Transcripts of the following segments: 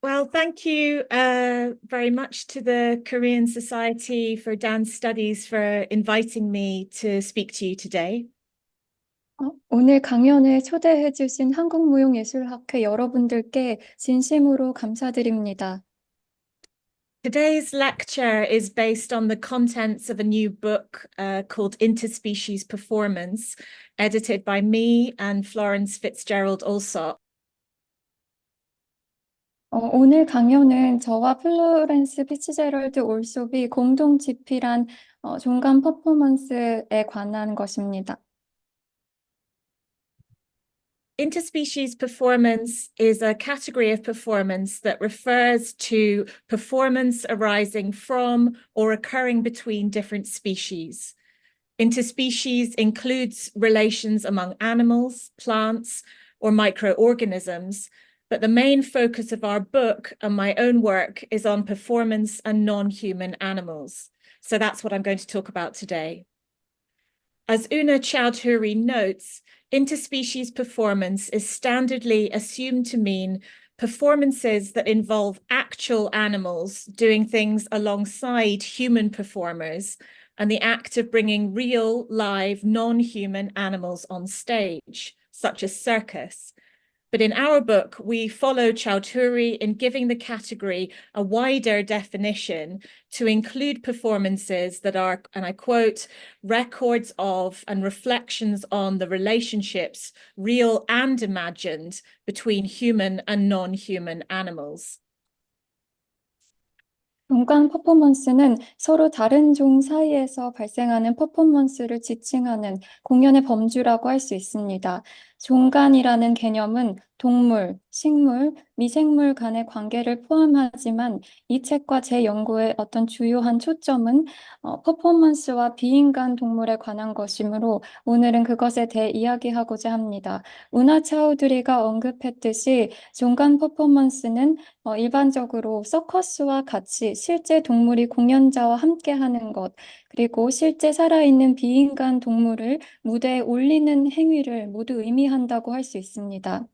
Well, thank you very much to the Korean Society for Dance Studies for inviting me to speak to you today. 오늘 강연에 초대해 주신 한국무용예술학회 여러분들께 진심으로 감사드립니다. Today's lecture is based on the contents of a new book called Interspecies Performance, edited by me and Florence Fitzgerald Alsop. 오늘 강연은 저와 플로렌스 피츠제럴드 올소비 공동 집필한 종간 퍼포먼스에 관한 것입니다. Interspecies performance is a category of performance that refers to performance arising from or occurring between different species. Interspecies includes relations among animals, plants, or microorganisms, but the main focus of our book and my own work is on performance and non-human animals. So that's what I'm going to talk about today. As Una Chowdhury notes, interspecies performance is standardly assumed to mean performances that involve actual animals doing things alongside human performers and the act of bringing real, live, non-human animals on stage, such as circus. But in our book, we follow Chowdhury in giving the category a wider definition to include performances that are, and I quote, records of and reflections on the relationships, real and imagined, between human and non-human animals. 종간 퍼포먼스는 서로 다른 종 사이에서 발생하는 퍼포먼스를 지칭하는 공연의 범주라고 할 수 있습니다. 종간이라는 개념은 동물, 식물, 미생물 간의 관계를 포함하지만 이 책과 제 연구의 어떤 주요한 초점은 퍼포먼스와 비인간 동물에 관한 것이므로 오늘은 그것에 대해 이야기하고자 합니다. 우나 차우드리가 언급했듯이 종간 퍼포먼스는 일반적으로 서커스와 같이 실제 동물이 공연자와 함께 하는 것, 그리고 실제 살아있는 비인간 동물을 무대에 올리는 행위를 모두 의미한다고 할 수 있습니다.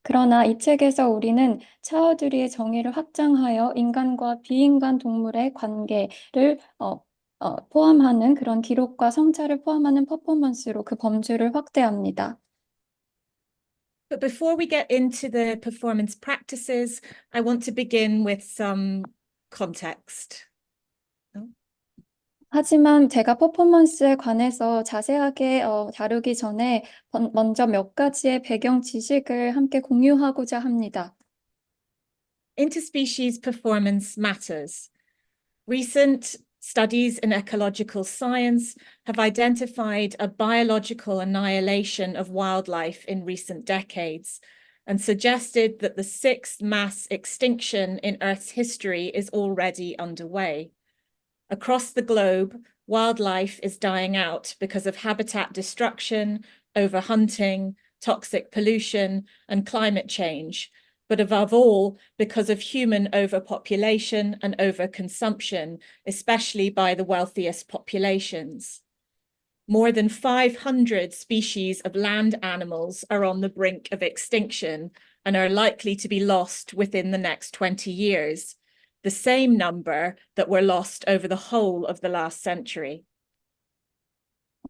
그러나 이 책에서 우리는 차우드리의 정의를 확장하여 인간과 비인간 동물의 관계를 포함하는 그런 기록과 성찰을 포함하는 퍼포먼스로 그 범주를 확대합니다. But before we get into the performance practices, I want to begin with some context. 하지만 제가 퍼포먼스에 관해서 자세하게 다루기 전에 먼저 몇 가지의 배경 지식을 함께 공유하고자 합니다. Interspecies performance matters. Recent studies in ecological science have identified a biological annihilation of wildlife in recent decades and suggested that the sixth mass extinction in Earth's history is already underway. Across the globe, wildlife is dying out because of habitat destruction, overhunting, toxic pollution, and climate change, but above all, because of human overpopulation and overconsumption, especially by the wealthiest populations. More than 500 species of land animals are on the brink of extinction and are likely to be lost within the next 20 years, the same number that were lost over the whole of the last century.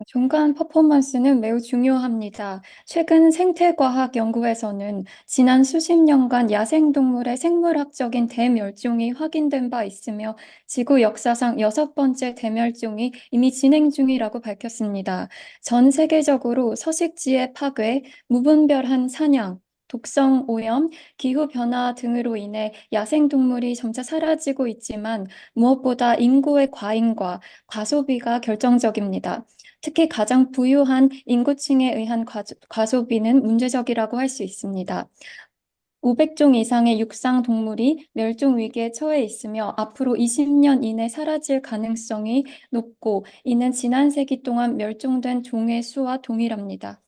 종간 퍼포먼스는 매우 중요합니다. 최근 생태과학 연구에서는 지난 수십 년간 야생동물의 생물학적인 대멸종이 확인된 바 있으며 지구 역사상 6번째 대멸종이 이미 진행 중이라고 밝혔습니다. 전 세계적으로 서식지의 파괴, 무분별한 사냥, 독성 오염, 기후변화 등으로 인해 야생동물이 점차 사라지고 있지만 무엇보다 인구의 과잉과 과소비가 결정적입니다. 특히 가장 부유한 인구층에 의한 과소비는 문제적이라고 할 수 있습니다. 500종 이상의 육상 동물이 멸종 위기에 처해 있으며 앞으로 20년 이내 사라질 가능성이 높고 이는 지난 세기 동안 멸종된 종의 수와 동일합니다.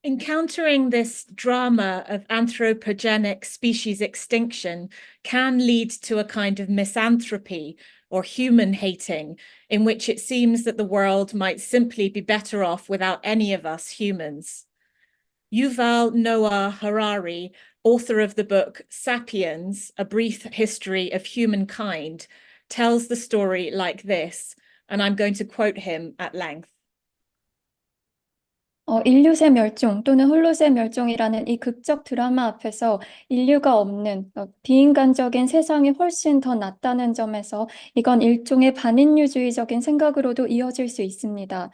Encountering this drama of anthropogenic species extinction can lead to a kind of misanthropy or human hating, in which it seems that the world might simply be better off without any of us humans. Yuval Noah Harari, author of the book Sapiens, A Brief History of Humankind, tells the story like this, and I'm going to quote him at length. 인류세 멸종 또는 홀로세 멸종이라는 이 극적 드라마 앞에서 인류가 없는 비인간적인 세상이 훨씬 더 낫다는 점에서 이건 일종의 반인류주의적인 생각으로도 이어질 수 있습니다.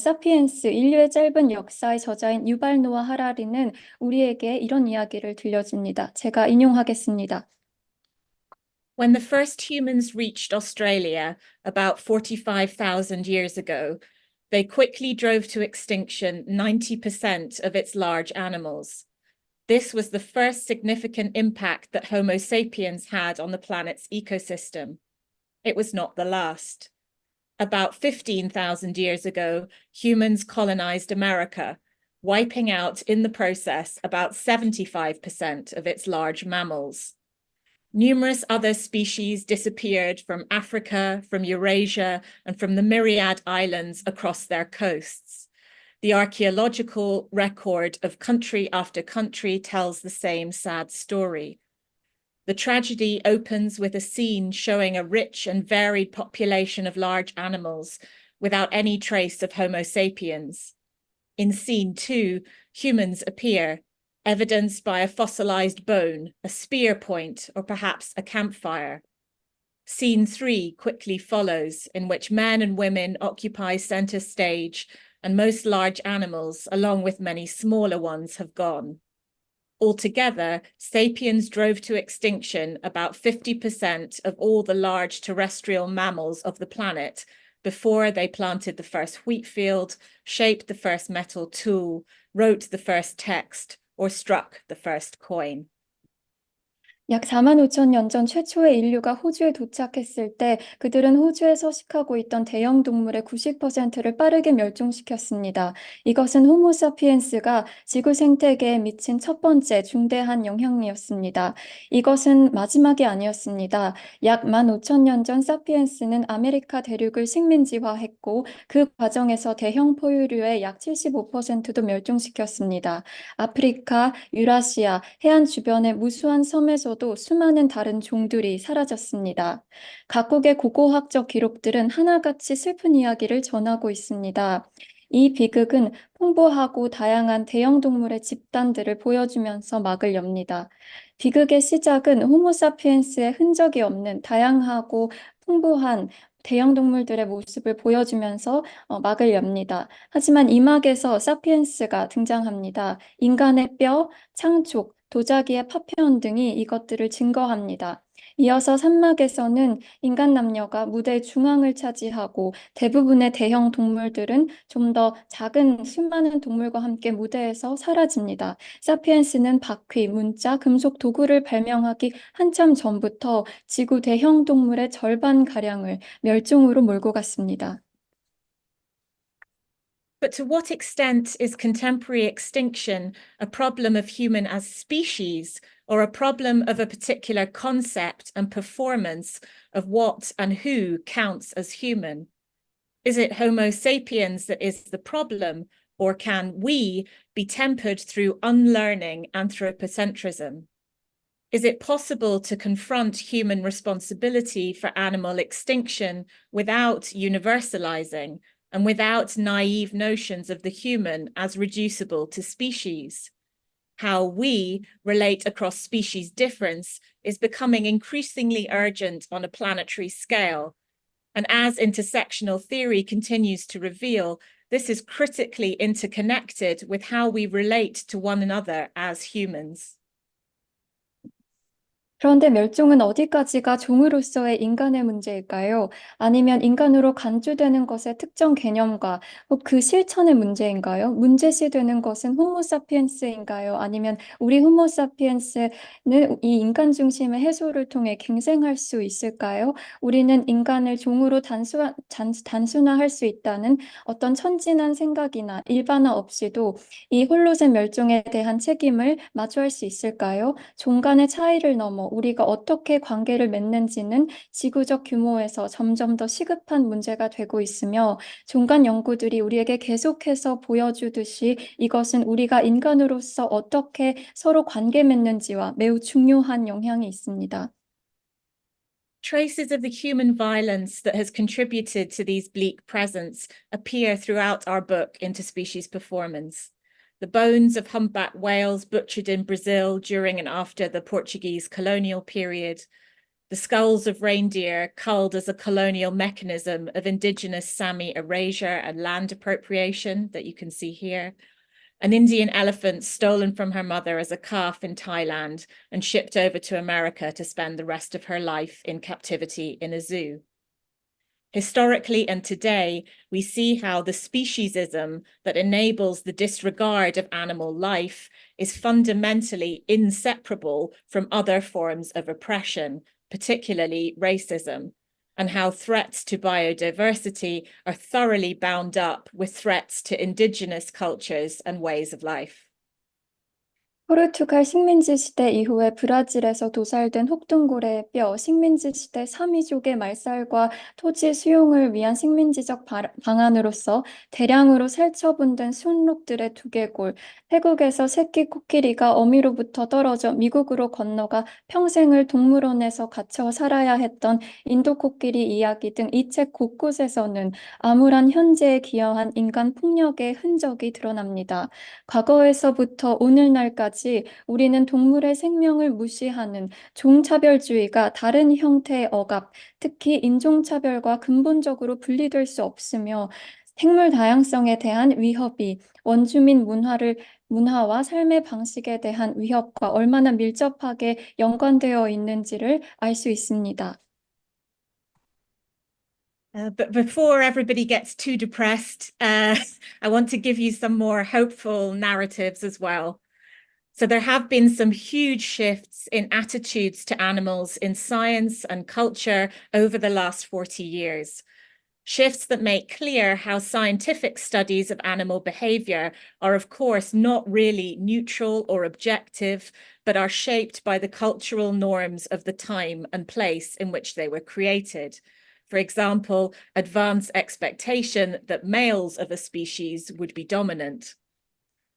사피엔스, 인류의 짧은 역사의 저자인 유발 노아 하라리는 우리에게 이런 이야기를 들려줍니다. 제가 인용하겠습니다. When the first humans reached Australia about 45,000 years ago, they quickly drove to extinction 90% of its large animals. This was the first significant impact that Homo sapiens had on the planet's ecosystem. It was not the last. About 15,000 years ago, humans colonized America, wiping out in the process about 75% of its large mammals. Numerous other species disappeared from Africa, from Eurasia, and from the myriad islands across their coasts. The archaeological record of country after country tells the same sad story. The tragedy opens with a scene showing a rich and varied population of large animals without any trace of Homo sapiens. In scene 2, humans appear, evidenced by a fossilized bone, a spear point, or perhaps a campfire. Scene 3 quickly follows, in which men and women occupy center stage, and most large animals, along with many smaller ones, have gone. Altogether, sapiens drove to extinction about 50% of all the large terrestrial mammals of the planet before they planted the first wheat field, shaped the first metal tool, wrote the first text, or struck the first coin. 약 4만 5천 년 전 최초의 인류가 호주에 도착했을 때 그들은 호주에 서식하고 있던 대형 동물의 90%를 빠르게 멸종시켰습니다. 이것은 호모사피엔스가 지구 생태계에 미친 첫 번째 중대한 영향이었습니다. 이것은 마지막이 아니었습니다. 약 1만 5천 년 전 사피엔스는 아메리카 대륙을 식민지화했고 그 과정에서 대형 포유류의 약 75%도 멸종시켰습니다. 아프리카, 유라시아, 해안 주변의 무수한 섬에서도 수많은 다른 종들이 사라졌습니다. 각국의 고고학적 기록들은 하나같이 슬픈 이야기를 전하고 있습니다. 이 비극은 풍부하고 다양한 대형 동물의 집단들을 보여주면서 막을 엽니다. 비극의 시작은 호모사피엔스의 흔적이 없는 다양하고 풍부한 대형 동물들의 모습을 보여주면서 막을 엽니다. 하지만 이 막에서 사피엔스가 등장합니다. 인간의 뼈, 창촉, 도자기의 파편 등이 이것들을 증거합니다. 이어서 산막에서는 인간 남녀가 무대 중앙을 차지하고 대부분의 대형 동물들은 좀 더 작은 수많은 동물과 함께 무대에서 사라집니다. 사피엔스는 바퀴, 문자, 금속 도구를 발명하기 한참 전부터 지구 대형 동물의 절반가량을 멸종으로 몰고 갔습니다. But to what extent is contemporary extinction a problem of human as species, or a problem of a particular concept and performance of what and who counts as human? Is it Homo sapiens that is the problem, or can we be tempered through unlearning anthropocentrism? Is it possible to confront human responsibility for animal extinction without universalizing and without naive notions of the human as reducible to species? How we relate across species difference is becoming increasingly urgent on a planetary scale. And as intersectional theory continues to reveal, this is critically interconnected with how we relate to one another as humans. 그런데 멸종은 어디까지가 종으로서의 인간의 문제일까요? 아니면 인간으로 간주되는 것의 특정 개념과 그 실천의 문제인가요? 문제시되는 것은 호모사피엔스인가요? 아니면 우리 호모사피엔스는 이 인간 중심의 해소를 통해 갱생할 수 있을까요? 우리는 인간을 종으로 단순화할 수 있다는 어떤 천진한 생각이나 일반화 없이도 이 홀로젠 멸종에 대한 책임을 마주할 수 있을까요? 종 간의 차이를 넘어 우리가 어떻게 관계를 맺는지는 지구적 규모에서 점점 더 시급한 문제가 되고 있으며 종간 연구들이 우리에게 계속해서 보여주듯이 이것은 우리가 인간으로서 어떻게 서로 관계 맺는지와 매우 중요한 영향이 있습니다. Traces of the human violence that has contributed to these bleak presents appear throughout our book Interspecies Performance. The bones of humpback whales butchered in Brazil during and after the Portuguese colonial period, the skulls of reindeer culled as a colonial mechanism of indigenous Sami erasure and land appropriation that you can see here, an Indian elephant stolen from her mother as a calf in Thailand and shipped over to America to spend the rest of her life in captivity in a zoo. Historically and today, we see how the speciesism that enables the disregard of animal life is fundamentally inseparable from other forms of oppression, particularly racism, and how threats to biodiversity are thoroughly bound up with threats to indigenous cultures and ways of life. 포르투갈 식민지 시대 이후에 브라질에서 도살된 혹등고래의 뼈, 식민지 시대 사미족의 말살과 토지 수용을 위한 식민지적 방안으로서 대량으로 살처분된 순록들의 두개골, 태국에서 새끼 코끼리가 어미로부터 떨어져 미국으로 건너가 평생을 동물원에서 갇혀 살아야 했던 인도 코끼리 이야기 등 이 책 곳곳에서는 암울한 현재에 기여한 인간 폭력의 흔적이 드러납니다. 과거에서부터 오늘날까지 우리는 동물의 생명을 무시하는 종차별주의가 다른 형태의 억압, 특히 인종차별과 근본적으로 분리될 수 없으며 생물 다양성에 대한 위협이 원주민 문화와 삶의 방식에 대한 위협과 얼마나 밀접하게 연관되어 있는지를 알 수 있습니다. But before everybody gets too depressed, I want to give you some more hopeful narratives as well. So there have been some huge shifts in attitudes to animals in science and culture over the last 40 years. Shifts that make clear how scientific studies of animal behavior are, of course, not really neutral or objective, but are shaped by the cultural norms of the time and place in which they were created. For example, advanced expectation that males of a species would be dominant.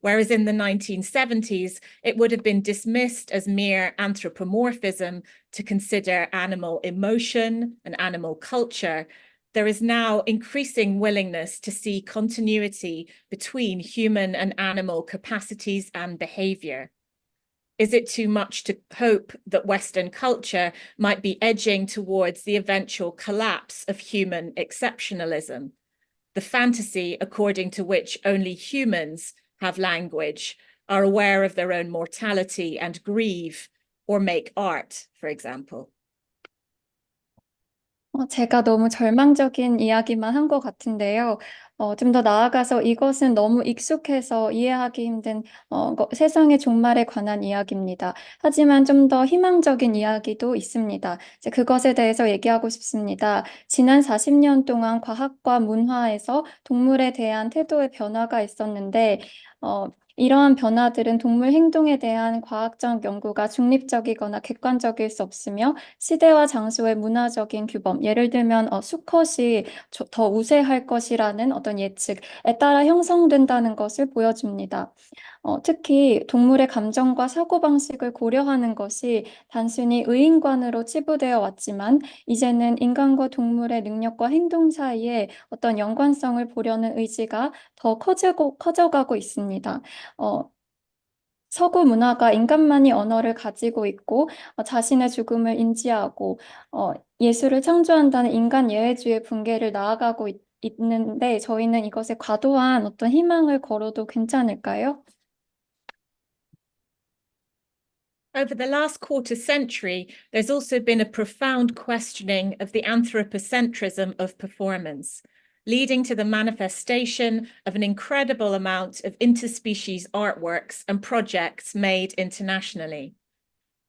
Whereas in the 1970s, it would have been dismissed as mere anthropomorphism to consider animal emotion and animal culture, there is now increasing willingness to see continuity between human and animal capacities and behavior. Is it too much to hope that Western culture might be edging towards the eventual collapse of human exceptionalism, the fantasy according to which only humans have language, are aware of their own mortality and grieve, or make art, for example? 제가 너무 절망적인 이야기만 한 것 같은데요. 좀 더 나아가서 이것은 너무 익숙해서 이해하기 힘든 세상의 종말에 관한 이야기입니다. 하지만 좀 더 희망적인 이야기도 있습니다. 이제 그것에 대해서 얘기하고 싶습니다. 지난 40년 동안 과학과 문화에서 동물에 대한 태도의 변화가 있었는데, 이러한 변화들은 동물 행동에 대한 과학적 연구가 중립적이거나 객관적일 수 없으며 시대와 장소의 문화적인 규범, 예를 들면 수컷이 더 우세할 것이라는 어떤 예측에 따라 형성된다는 것을 보여줍니다. 특히 동물의 감정과 사고방식을 고려하는 것이 단순히 의인관으로 치부되어 왔지만 이제는 인간과 동물의 능력과 행동 사이에 어떤 연관성을 보려는 의지가 더 커져가고 있습니다. 서구 문화가 인간만이 언어를 가지고 있고 자신의 죽음을 인지하고 예술을 창조한다는 인간 예외주의 붕괴를 나아가고 있는데 저희는 이것에 과도한 어떤 희망을 걸어도 괜찮을까요? Over the last quarter century, there's also been a profound questioning of the anthropocentrism of performance, leading to the manifestation of an incredible amount of interspecies artworks and projects made internationally.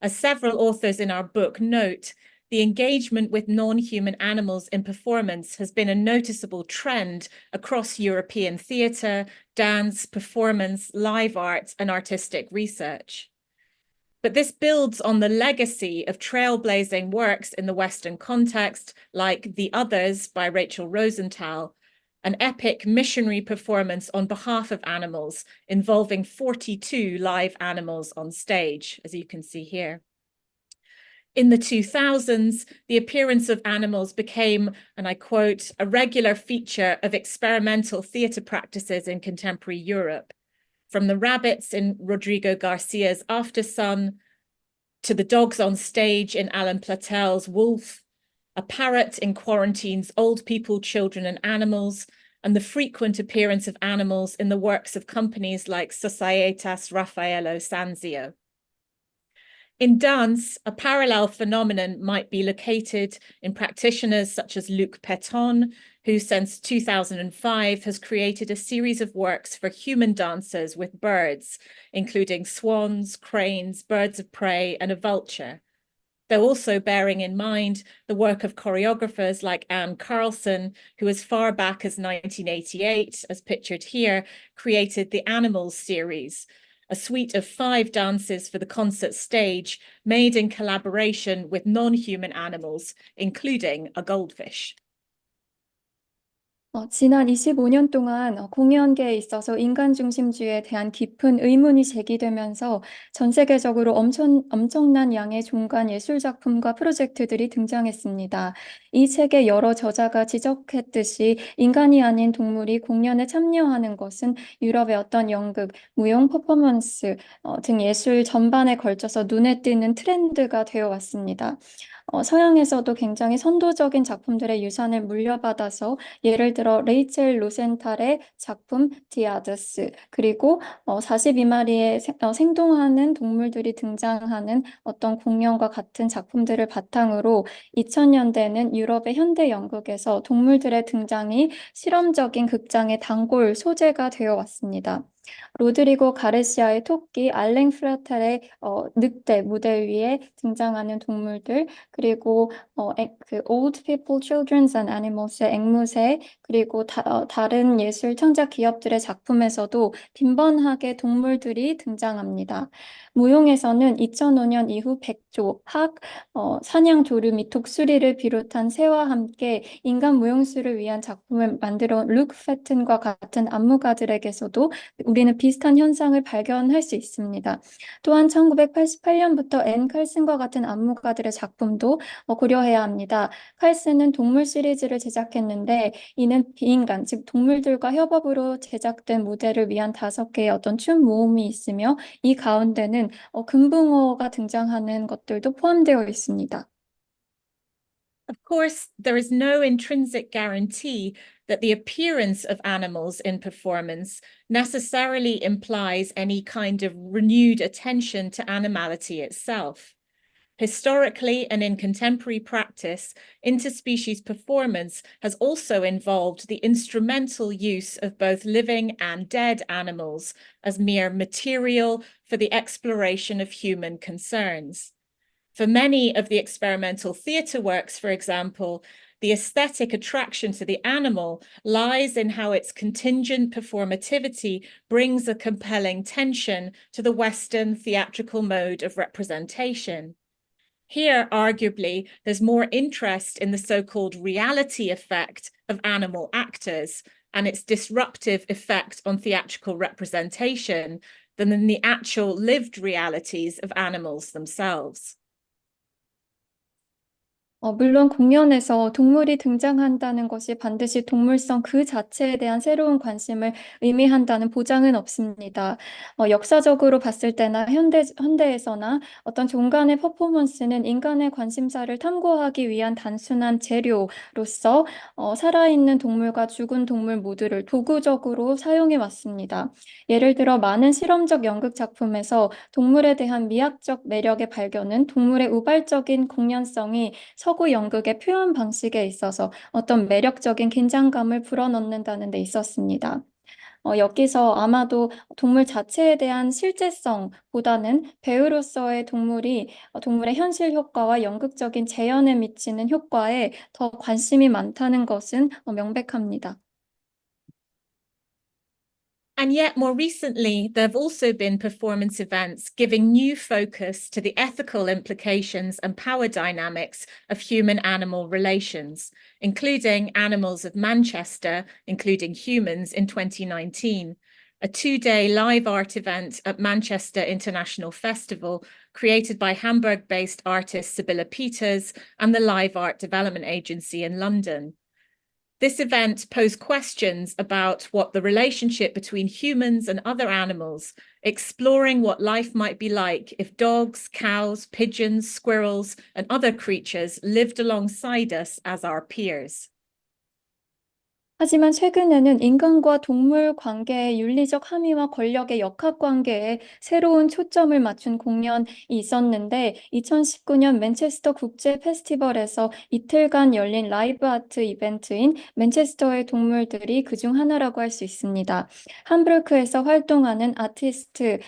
As several authors in our book note, the engagement with non-human animals in performance has been a noticeable trend across European theatre, dance, performance, live arts, and artistic research. But this builds on the legacy of trailblazing works in the Western context, like The Others by Rachel Rosenthal, an epic missionary performance on behalf of animals involving 42 live animals on stage, as you can see here. In the 2000s, the appearance of animals became, and I quote, a regular feature of experimental theatre practices in contemporary Europe. From the rabbits in Rodrigo Garcia's Aftersun, to the dogs on stage in Alan Platel's Wolf, a parrot in Quarantine's Old People, Children and Animals, and the frequent appearance of animals in the works of companies like Societas Raffaello Sanzio. In dance, a parallel phenomenon might be located in practitioners such as Luc Peton, who since 2005 has created a series of works for human dancers with birds, including swans, cranes, birds of prey, and a vulture. Though also bearing in mind the work of choreographers like Anne Carlson, who as far back as 1988, as pictured here, created the Animals series, a suite of 5 dances for the concert stage made in collaboration with non-human animals, including a goldfish. 지난 25년 동안 공연계에 있어서 인간 중심주의에 대한 깊은 의문이 제기되면서 전 세계적으로 엄청난 양의 종간 예술 작품과 프로젝트들이 등장했습니다. 이 책의 여러 저자가 지적했듯이 인간이 아닌 동물이 공연에 참여하는 것은 유럽의 어떤 연극, 무용, 퍼포먼스 등 예술 전반에 걸쳐서 눈에 띄는 트렌드가 되어 왔습니다. 서양에서도 굉장히 선도적인 작품들의 유산을 물려받아서 예를 들어 레이첼 로센탈의 작품 디아드스 그리고 42마리의 생동하는 동물들이 등장하는 어떤 공연과 같은 작품들을 바탕으로 2000년대는 유럽의 현대 연극에서 동물들의 등장이 실험적인 극장의 단골 소재가 되어 왔습니다. 로드리고 가르시아의 토끼, 알랭 프라탈의 늑대 무대 위에 등장하는 동물들, 그리고 그 Old People, Children and Animals의 앵무새, 그리고 다른 예술 창작 기업들의 작품에서도 빈번하게 동물들이 등장합니다. 무용에서는 2005년 이후 백조, 학, 사냥조류 및 독수리를 비롯한 새와 함께 인간 무용수를 위한 작품을 만들어 룩 패튼과 같은 안무가들에게서도 우리는 비슷한 현상을 발견할 수 있습니다. 또한 1988년부터 앤 칼슨과 같은 안무가들의 작품도 고려해야 합니다. 칼슨은 동물 시리즈를 제작했는데 이는 비인간, 즉 동물들과 협업으로 제작된 무대를 위한 5개의 어떤 춤 모음이 있으며 이 가운데는 금붕어가 등장하는 것들도 포함되어 있습니다. Of course, there is no intrinsic guarantee that the appearance of animals in performance necessarily implies any kind of renewed attention to animality itself. Historically and in contemporary practice, interspecies performance has also involved the instrumental use of both living and dead animals as mere material for the exploration of human concerns. For many of the experimental theatre works, for example, the aesthetic attraction to the animal lies in how its contingent performativity brings a compelling tension to the Western theatrical mode of representation. Here, arguably, there's more interest in the so-called reality effect of animal actors and its disruptive effect on theatrical representation than in the actual lived realities of animals themselves. 물론 공연에서 동물이 등장한다는 것이 반드시 동물성 그 자체에 대한 새로운 관심을 의미한다는 보장은 없습니다. 역사적으로 봤을 때나 현대에서나 어떤 종간의 퍼포먼스는 인간의 관심사를 탐구하기 위한 단순한 재료로서 살아있는 동물과 죽은 동물 모두를 도구적으로 사용해 왔습니다. 예를 들어 많은 실험적 연극 작품에서 동물에 대한 미학적 매력의 발견은 동물의 우발적인 공연성이 서구 연극의 표현 방식에 있어서 어떤 매력적인 긴장감을 불어넣는다는 데 있었습니다. 여기서 아마도 동물 자체에 대한 실제성보다는 배우로서의 동물의 현실 효과와 연극적인 재현에 미치는 효과에 더 관심이 많다는 것은 명백합니다. And yet, more recently, there have also been performance events giving new focus to the ethical implications and power dynamics of human-animal relations, including Animals of Manchester, including humans, in 2019, a two-day live art event at Manchester International Festival created by Hamburg-based artist Sibylla Peters and the Live Art Development Agency in London. This event posed questions about what the relationship between humans and other animals, exploring what life might be like if dogs, cows, pigeons, squirrels, and other creatures lived alongside us as our peers. 하지만 최근에는 인간과 동물 관계의 윤리적 함의와 권력의 역학 관계에 새로운 초점을 맞춘 공연이 있었는데 2019년 맨체스터 국제 페스티벌에서 이틀간 열린 라이브 아트 이벤트인 맨체스터의 동물들이 그중 하나라고 할 수 있습니다. 함부르크에서 활동하는 아티스트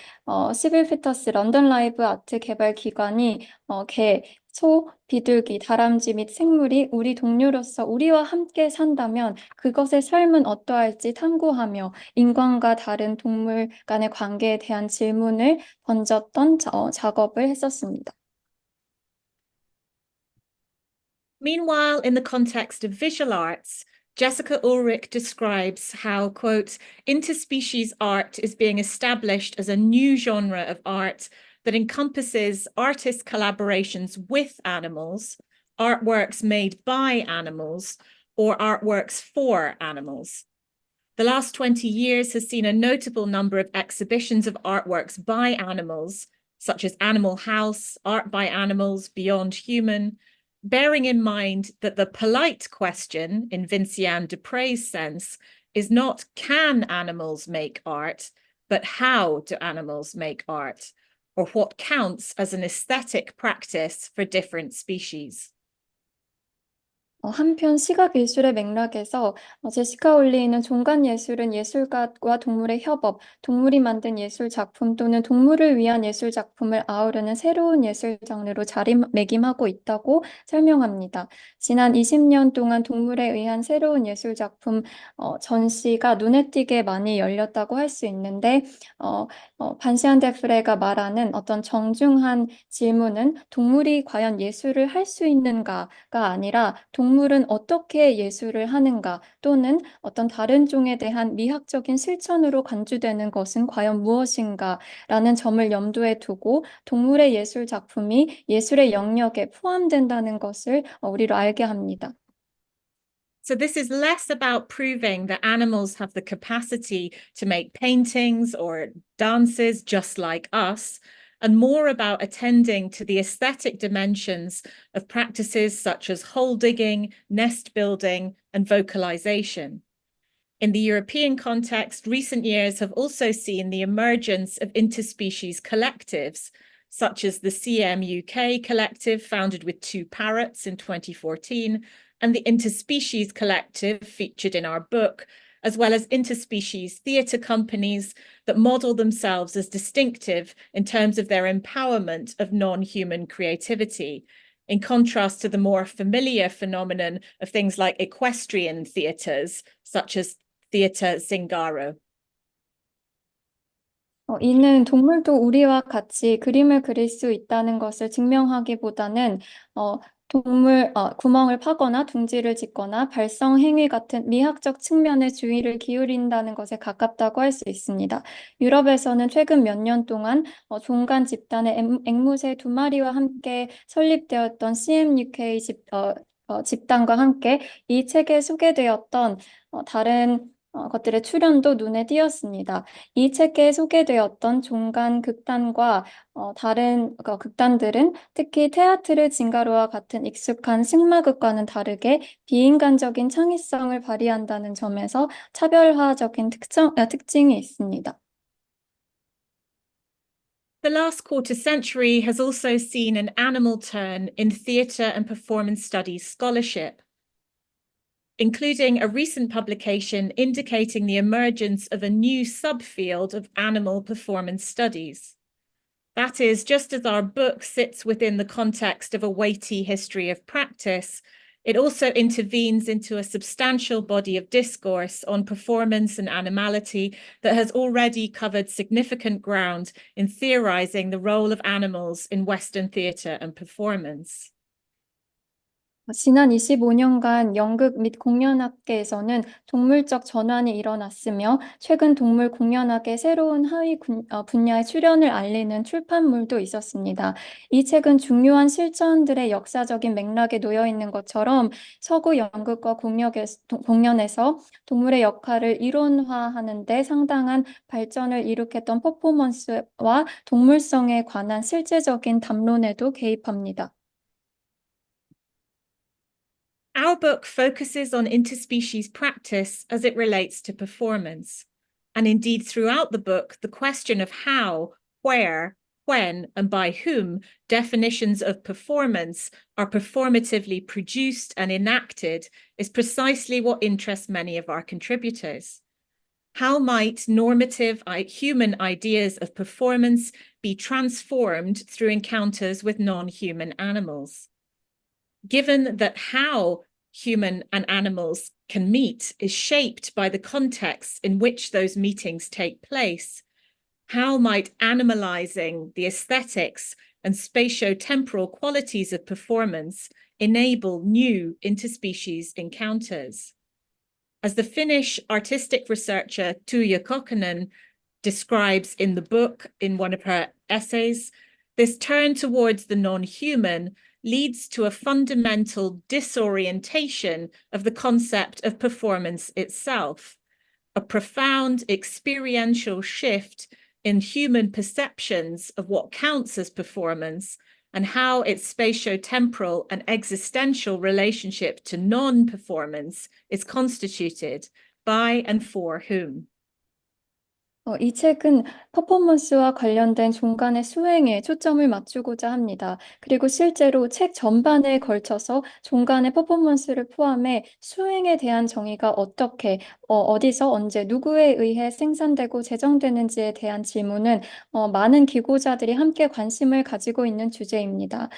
시빌 피터스 런던 라이브 아트 개발 기관이 개, 소, 비둘기, 다람쥐 및 생물이 우리 동료로서 우리와 함께 산다면 그것의 삶은 어떠할지 탐구하며 인간과 다른 동물 간의 관계에 대한 질문을 던졌던 작업을 했었습니다. Meanwhile, in the context of visual arts, Jessica Ulrich describes how, quote, interspecies art is being established as a new genre of art that encompasses artist collaborations with animals, artworks made by animals, or artworks for animals. The last 20 years has seen a notable number of exhibitions of artworks by animals, such as Animal House, Art by Animals, Beyond Human, bearing in mind that the polite question, in Vinciane Dupre's sense, is not can animals make art, but how do animals make art, or what counts as an aesthetic practice for different species. 한편 시각예술의 맥락에서 제시카 올리는 종간 예술은 예술가와 동물의 협업, 동물이 만든 예술 작품 또는 동물을 위한 예술 작품을 아우르는 새로운 예술 장르로 자리매김하고 있다고 설명합니다. 지난 20년 동안 동물에 의한 새로운 예술 작품 전시가 눈에 띄게 많이 열렸다고 할 수 있는데 반시안 데프레가 말하는 어떤 정중한 질문은 동물이 과연 예술을 할 수 있는가가 아니라 동물은 어떻게 예술을 하는가 또는 어떤 다른 종에 대한 미학적인 실천으로 간주되는 것은 과연 무엇인가라는 점을 염두에 두고 동물의 예술 작품이 예술의 영역에 포함된다는 것을 우리로 알게 합니다. So this is less about proving that animals have the capacity to make paintings or dances just like us, and more about attending to the aesthetic dimensions of practices such as hole digging, nest building, and vocalization. In the European context, recent years have also seen the emergence of interspecies collectives, such as the CM UK collective, founded with 2 parrots in 2014, and the Interspecies Collective featured in our book, as well as interspecies theatre companies that model themselves as distinctive in terms of their empowerment of non-human creativity, in contrast to the more familiar phenomenon of things like equestrian theatres, such as Theatre Zingaro. 이는 동물도 우리와 같이 그림을 그릴 수 있다는 것을 증명하기보다는 구멍을 파거나 둥지를 짓거나 발성 행위 같은 미학적 측면에 주의를 기울인다는 것에 가깝다고 할 수 있습니다. 유럽에서는 최근 몇 년 동안 종간 집단의 앵무새 2마리와 함께 설립되었던 CMUK 집단과 함께 이 책에 소개되었던 다른 것들의 출연도 눈에 띄었습니다. 이 책에 소개되었던 종간 극단과 다른 극단들은 특히 테아트르 징가로와 같은 익숙한 승마극과는 다르게 비인간적인 창의성을 발휘한다는 점에서 차별화적인 특징이 있습니다. The last quarter century has also seen an animal turn in theatre and performance studies scholarship, including a recent publication indicating the emergence of a new subfield of animal performance studies. That is, just as our book sits within the context of a weighty history of practice, It also intervenes into a substantial body of discourse on performance and animality that has already covered significant ground in theorizing the role of animals in Western theatre and performance. 지난 25년간 연극 및 공연학계에서는 동물적 전환이 일어났으며 최근 동물 공연학의 새로운 하위 분야의 출현을 알리는 출판물도 있었습니다. 이 책은 중요한 실천들의 역사적인 맥락에 놓여 있는 것처럼 서구 연극과 공연에서 동물의 역할을 이론화하는 데 상당한 발전을 일으켰던 퍼포먼스와 동물성에 관한 실제적인 담론에도 개입합니다. Our book focuses on interspecies practice as it relates to performance. And indeed, throughout the book, the question of how, where, when, and by whom definitions of performance are performatively produced and enacted is precisely what interests many of our contributors. How might normative human ideas of performance be transformed through encounters with non-human animals? Given that how human and animals can meet is shaped by the contexts in which those meetings take place, how might animalizing the aesthetics and spatio-temporal qualities of performance enable new interspecies encounters? As the Finnish artistic researcher Tuija Kokkonen describes in the book in one of her essays, this turn towards the non-human leads to a fundamental disorientation of the concept of performance itself, a profound experiential shift in human perceptions of what counts as performance and how its spatio-temporal and existential relationship to non-performance is constituted by and for whom. 이 책은 퍼포먼스와 관련된 종간의 수행에 초점을 맞추고자 합니다. 그리고 실제로 책 전반에 걸쳐서 종간의 퍼포먼스를 포함해 수행에 대한 정의가 어떻게, 어디서, 언제, 누구에 의해 생산되고 제정되는지에 대한 질문은 많은 기고자들이 함께 관심을 가지고 있는 주제입니다.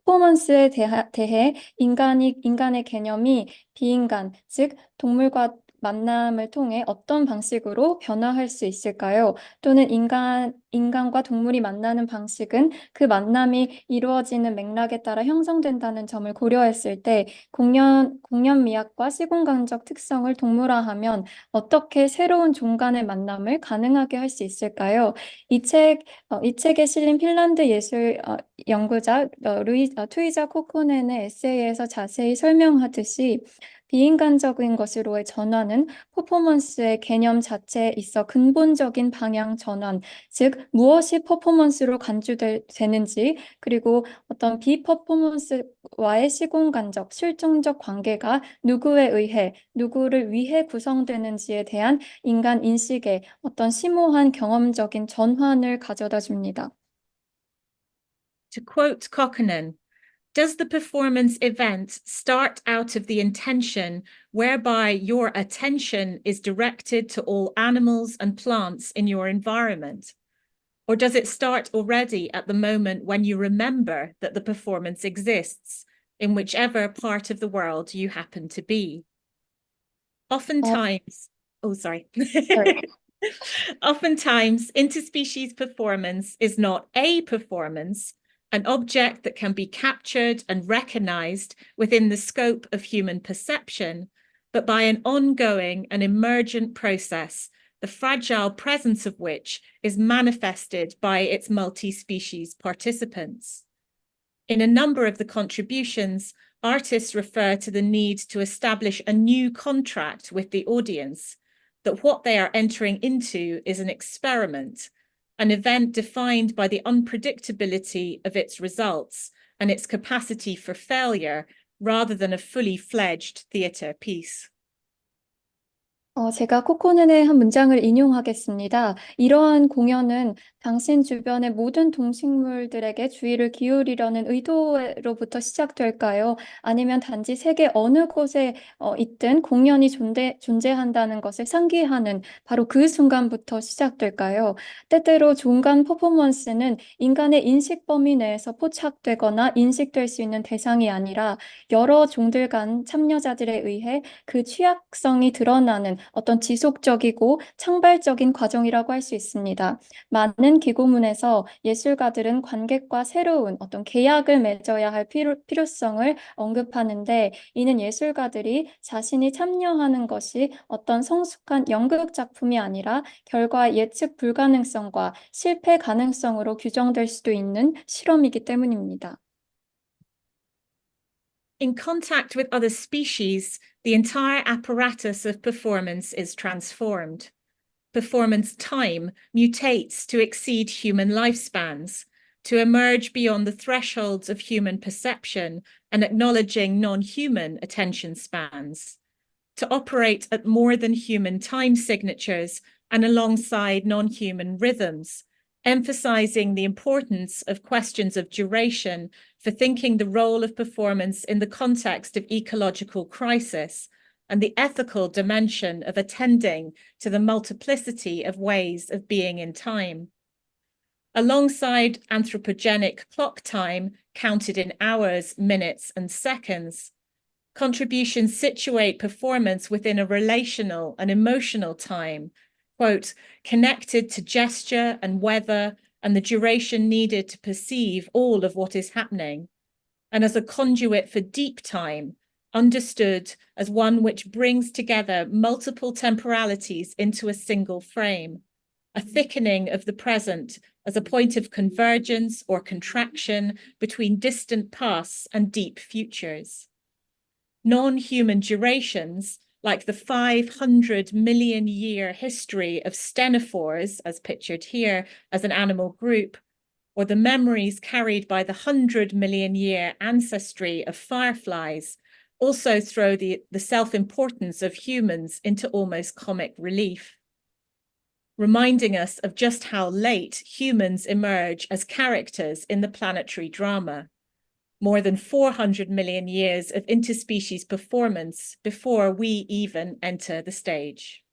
퍼포먼스에 대해 인간의 개념이 비인간, 즉 동물과 만남을 통해 어떤 방식으로 변화할 수 있을까요? 또는 인간과 동물이 만나는 방식은 그 만남이 이루어지는 맥락에 따라 형성된다는 점을 고려했을 때 공연 미학과 시공간적 특성을 동물화하면 어떻게 새로운 종간의 만남을 가능하게 할 수 있을까요? 이 책에 실린 핀란드 예술 연구자 투이자 코코넨의 에세이에서 자세히 설명하듯이 비인간적인 것으로의 전환은 퍼포먼스의 개념 자체에 있어 근본적인 방향 전환, 즉 무엇이 퍼포먼스로 간주되는지 그리고 어떤 비퍼포먼스와의 시공간적, 실종적 관계가 누구에 의해, 누구를 위해 구성되는지에 대한 인간 인식의 어떤 심오한 경험적인 전환을 가져다 줍니다. To quote Kokkonen, does the performance event start out of the intention whereby your attention is directed to all animals and plants in your environment? Or does it start already at the moment when you remember that the performance exists in whichever part of the world you happen to be? Oftentimes, Oftentimes, interspecies performance is not a performance, an object that can be captured and recognized within the scope of human perception, but by an ongoing and emergent process, the fragile presence of which is manifested by its multi-species participants. In a number of the contributions, artists refer to the need to establish a new contract with the audience, that what they are entering into is an experiment, an event defined by the unpredictability of its results and its capacity for failure, rather than a fully fledged theatre piece. 제가 코코눈의 한 문장을 인용하겠습니다. 이러한 공연은 당신 주변의 모든 동식물들에게 주의를 기울이려는 의도로부터 시작될까요? 아니면 단지 세계 어느 곳에 있든 공연이 존재한다는 것을 상기하는 바로 그 순간부터 시작될까요? 때때로 종간 퍼포먼스는 인간의 인식 범위 내에서 포착되거나 인식될 수 있는 대상이 아니라 여러 종들 간 참여자들에 의해 그 취약성이 드러나는 어떤 지속적이고 창발적인 과정이라고 할 수 있습니다. 많은 기고문에서 예술가들은 관객과 새로운 어떤 계약을 맺어야 할 필요성을 언급하는데, 이는 예술가들이 자신이 참여하는 것이 어떤 성숙한 연극 작품이 아니라 결과 예측 불가능성과 실패 가능성으로 규정될 수도 있는 실험이기 때문입니다. In contact with other species, the entire apparatus of performance is transformed. Performance time mutates to exceed human lifespans, to emerge beyond the thresholds of human perception and acknowledging non-human attention spans, to operate at more than human time signatures and alongside non-human rhythms, emphasizing the importance of questions of duration for thinking the role of performance in the context of ecological crisis and the ethical dimension of attending to the multiplicity of ways of being in time. Alongside anthropogenic clock time counted in hours, minutes, and seconds, contributions situate performance within a relational and emotional time, quote, connected to gesture and weather and the duration needed to perceive all of what is happening, and as a conduit for deep time, understood as one which brings together multiple temporalities into a single frame, a thickening of the present as a point of convergence or contraction between distant pasts and deep futures. Non-human durations, like the 500 million year history of stenophores, as pictured here as an animal group, or the memories carried by the 100 million year ancestry of fireflies, also throw the self-importance of humans into almost comic relief, reminding us of just how late humans emerge as characters in the planetary drama. More than 400 million years of interspecies performance before we even enter the stage.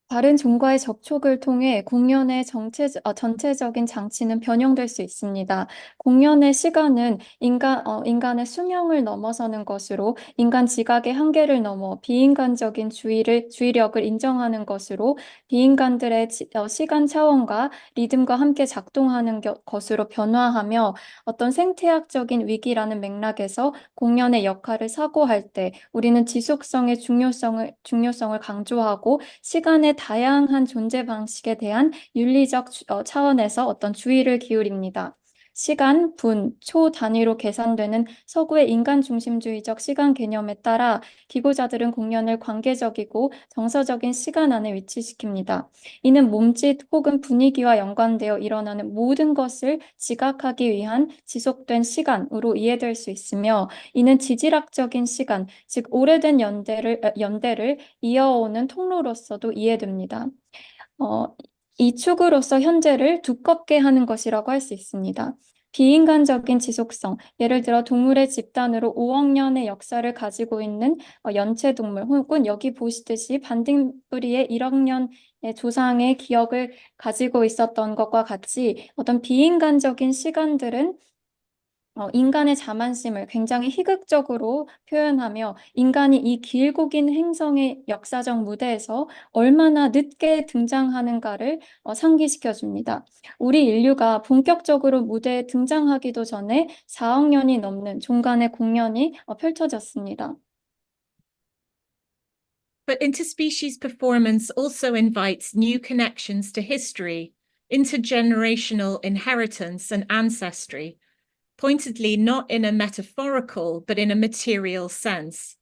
다른 종과의 접촉을 통해 공연의 전체적인 장치는 변형될 수 있습니다. 공연의 시간은 인간의 수명을 넘어서는 것으로, 인간 지각의 한계를 넘어 비인간적인 주의력을 인정하는 것으로, 비인간들의 시간 차원과 리듬과 함께 작동하는 것으로 변화하며, 어떤 생태학적인 위기라는 맥락에서 공연의 역할을 사고할 때 우리는 지속성의 중요성을 강조하고 시간의 다양한 존재 방식에 대한 윤리적 차원에서 어떤 주의를 기울입니다. 시간, 분, 초 단위로 계산되는 서구의 인간 중심주의적 시간 개념에 따라 기고자들은 공연을 관계적이고 정서적인 시간 안에 위치시킵니다. 이는 몸짓 혹은 분위기와 연관되어 일어나는 모든 것을 지각하기 위한 지속된 시간으로 이해될 수 있으며, 이는 지질학적인 시간, 즉 오래된 연대를 이어오는 통로로서도 이해됩니다. 이 축으로서 현재를 두껍게 하는 것이라고 할 수 있습니다. 비인간적인 지속성, 예를 들어 동물의 집단으로 5억 년의 역사를 가지고 있는 연체동물, 혹은 여기 보시듯이 반딧불이의 1억 년의 조상의 기억을 가지고 있었던 것과 같이 어떤 비인간적인 시간들은 인간의 자만심을 굉장히 희극적으로 표현하며, 인간이 이 길고 긴 행성의 역사적 무대에서 얼마나 늦게 등장하는가를 상기시켜 줍니다. 우리 인류가 본격적으로 무대에 등장하기도 전에 4억 년이 넘는 종간의 공연이 펼쳐졌습니다. But interspecies performance also invites new connections to history, intergenerational inheritance and ancestry, pointedly not in a metaphorical, but in a material sense.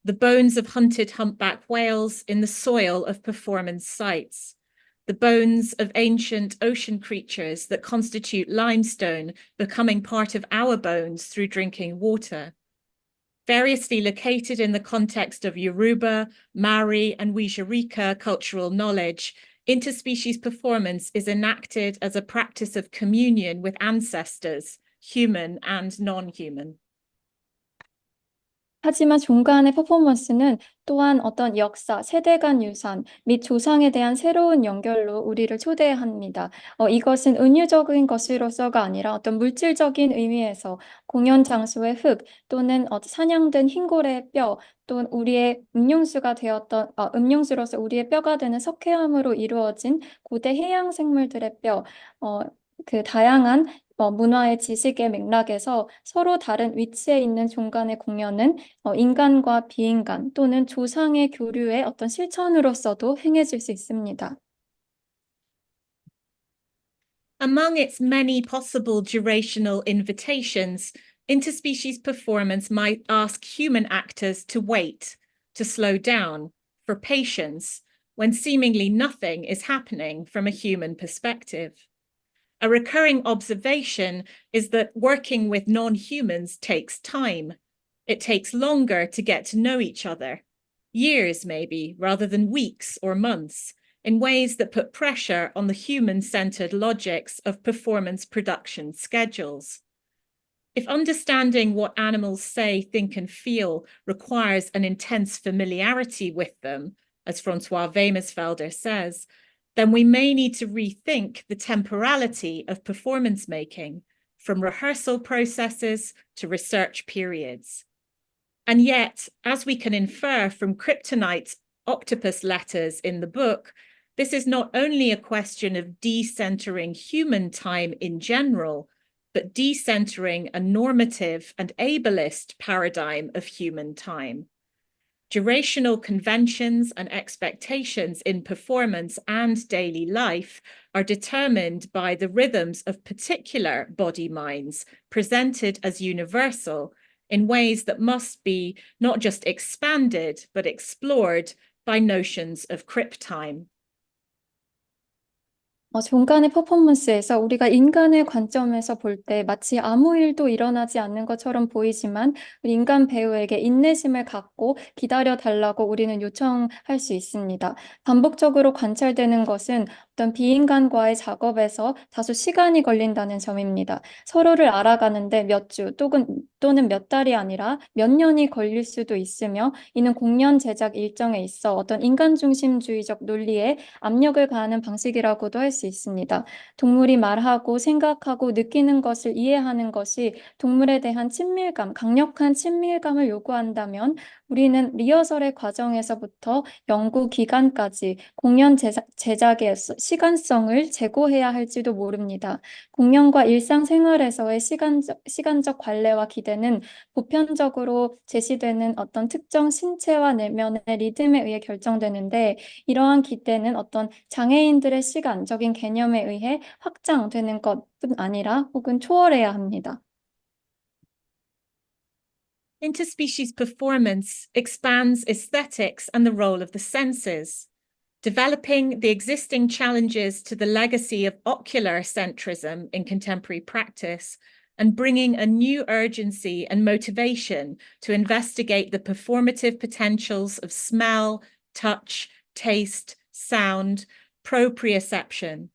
The bones of hunted humpback whales in the soil of performance sites, the bones of ancient ocean creatures that constitute limestone becoming part of our bones through drinking water, variously located in the context of Yoruba, Maori, and Wixárika cultural knowledge, interspecies performance is enacted as a practice of communion with ancestors, human and non-human. 하지만 종간의 퍼포먼스는 또한 어떤 역사, 세대 간 유산 및 조상에 대한 새로운 연결로 우리를 초대합니다. 이것은 은유적인 것으로서가 아니라 어떤 물질적인 의미에서 공연 장소의 흙 또는 사냥된 흰고래의 뼈 또는 우리의 음용수로서 우리의 뼈가 되는 석회암으로 이루어진 고대 해양 생물들의 뼈, 그 다양한 문화의 지식의 맥락에서 서로 다른 위치에 있는 종간의 공연은 인간과 비인간 또는 조상의 교류의 어떤 실천으로서도 행해질 수 있습니다. Among its many possible durational invitations, interspecies performance might ask human actors to wait, to slow down, for patience, when seemingly nothing is happening from a human perspective. A recurring observation is that working with non-humans takes time. It takes longer to get to know each other, years maybe, rather than weeks or months, in ways that put pressure on the human-centered logics of performance production schedules. If understanding what animals say, think, and feel requires an intense familiarity with them, as Francois Wemersfelder says, then we may need to rethink the temporality of performance making, from rehearsal processes to research periods. And yet, as we can infer from Kryptonite's octopus letters in the book, this is not only a question of decentering human time in general, but decentering a normative and ableist paradigm of human time. Durational conventions and expectations in performance and daily life are determined by the rhythms of particular body minds presented as universal in ways that must be not just expanded, but explored by notions of cryptime. 종간의 퍼포먼스에서 우리가 인간의 관점에서 볼 때 마치 아무 일도 일어나지 않는 것처럼 보이지만 우리 인간 배우에게 인내심을 갖고 기다려 달라고 우리는 요청할 수 있습니다. 반복적으로 관찰되는 것은 어떤 비인간과의 작업에서 다소 시간이 걸린다는 점입니다. 서로를 알아가는데 몇 주 또는 몇 달이 아니라 몇 년이 걸릴 수도 있으며 이는 공연 제작 일정에 있어 어떤 인간 중심주의적 논리에 압력을 가하는 방식이라고도 할 수 있습니다. 동물이 말하고 생각하고 느끼는 것을 이해하는 것이 동물에 대한 친밀감, 강력한 친밀감을 요구한다면 우리는 리허설의 과정에서부터 연구 기간까지 공연 제작의 시간성을 제고해야 할지도 모릅니다. 공연과 일상생활에서의 시간적 관례와 기대는 보편적으로 제시되는 어떤 특정 신체와 내면의 리듬에 의해 결정되는데 이러한 기대는 어떤 장애인들의 시간적인 개념에 의해 확장되는 것뿐 아니라 혹은 초월해야 합니다. Interspecies performance expands aesthetics and the role of the senses, developing the existing challenges to the legacy of ocular centrism in contemporary practice and bringing a new urgency and motivation to investigate the performative potentials of smell, touch, taste, sound, proprioception.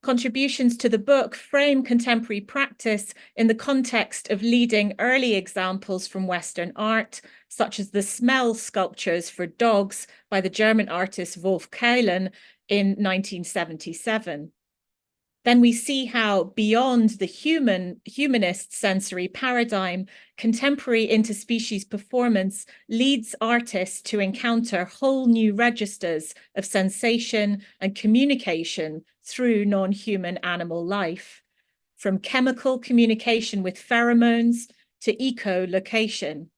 Contributions to the book frame contemporary practice in the context of leading early examples from Western art, such as the smell sculptures for dogs by the German artist Wolf Keulen in 1977. Then we see how beyond the humanist sensory paradigm, contemporary interspecies performance leads artists to encounter whole new registers of sensation and communication through non-human animal life, from chemical communication with pheromones to echolocation.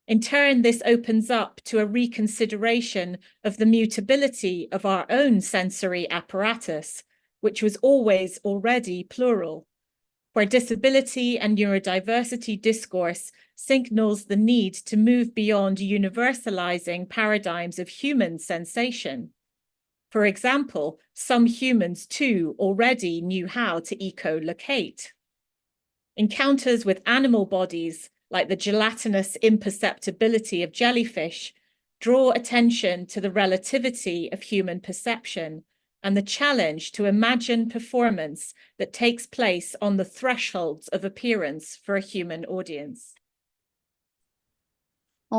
In turn, this opens up to a reconsideration of the mutability of our own sensory apparatus, which was always already plural, where disability and neurodiversity discourse signals the need to move beyond universalizing paradigms of human sensation. For example, some humans too already knew how to echolocate. Encounters with animal bodies like the gelatinous imperceptibility of jellyfish, draw attention to the relativity of human perception and the challenge to imagine performance that takes place on the thresholds of appearance for a human audience.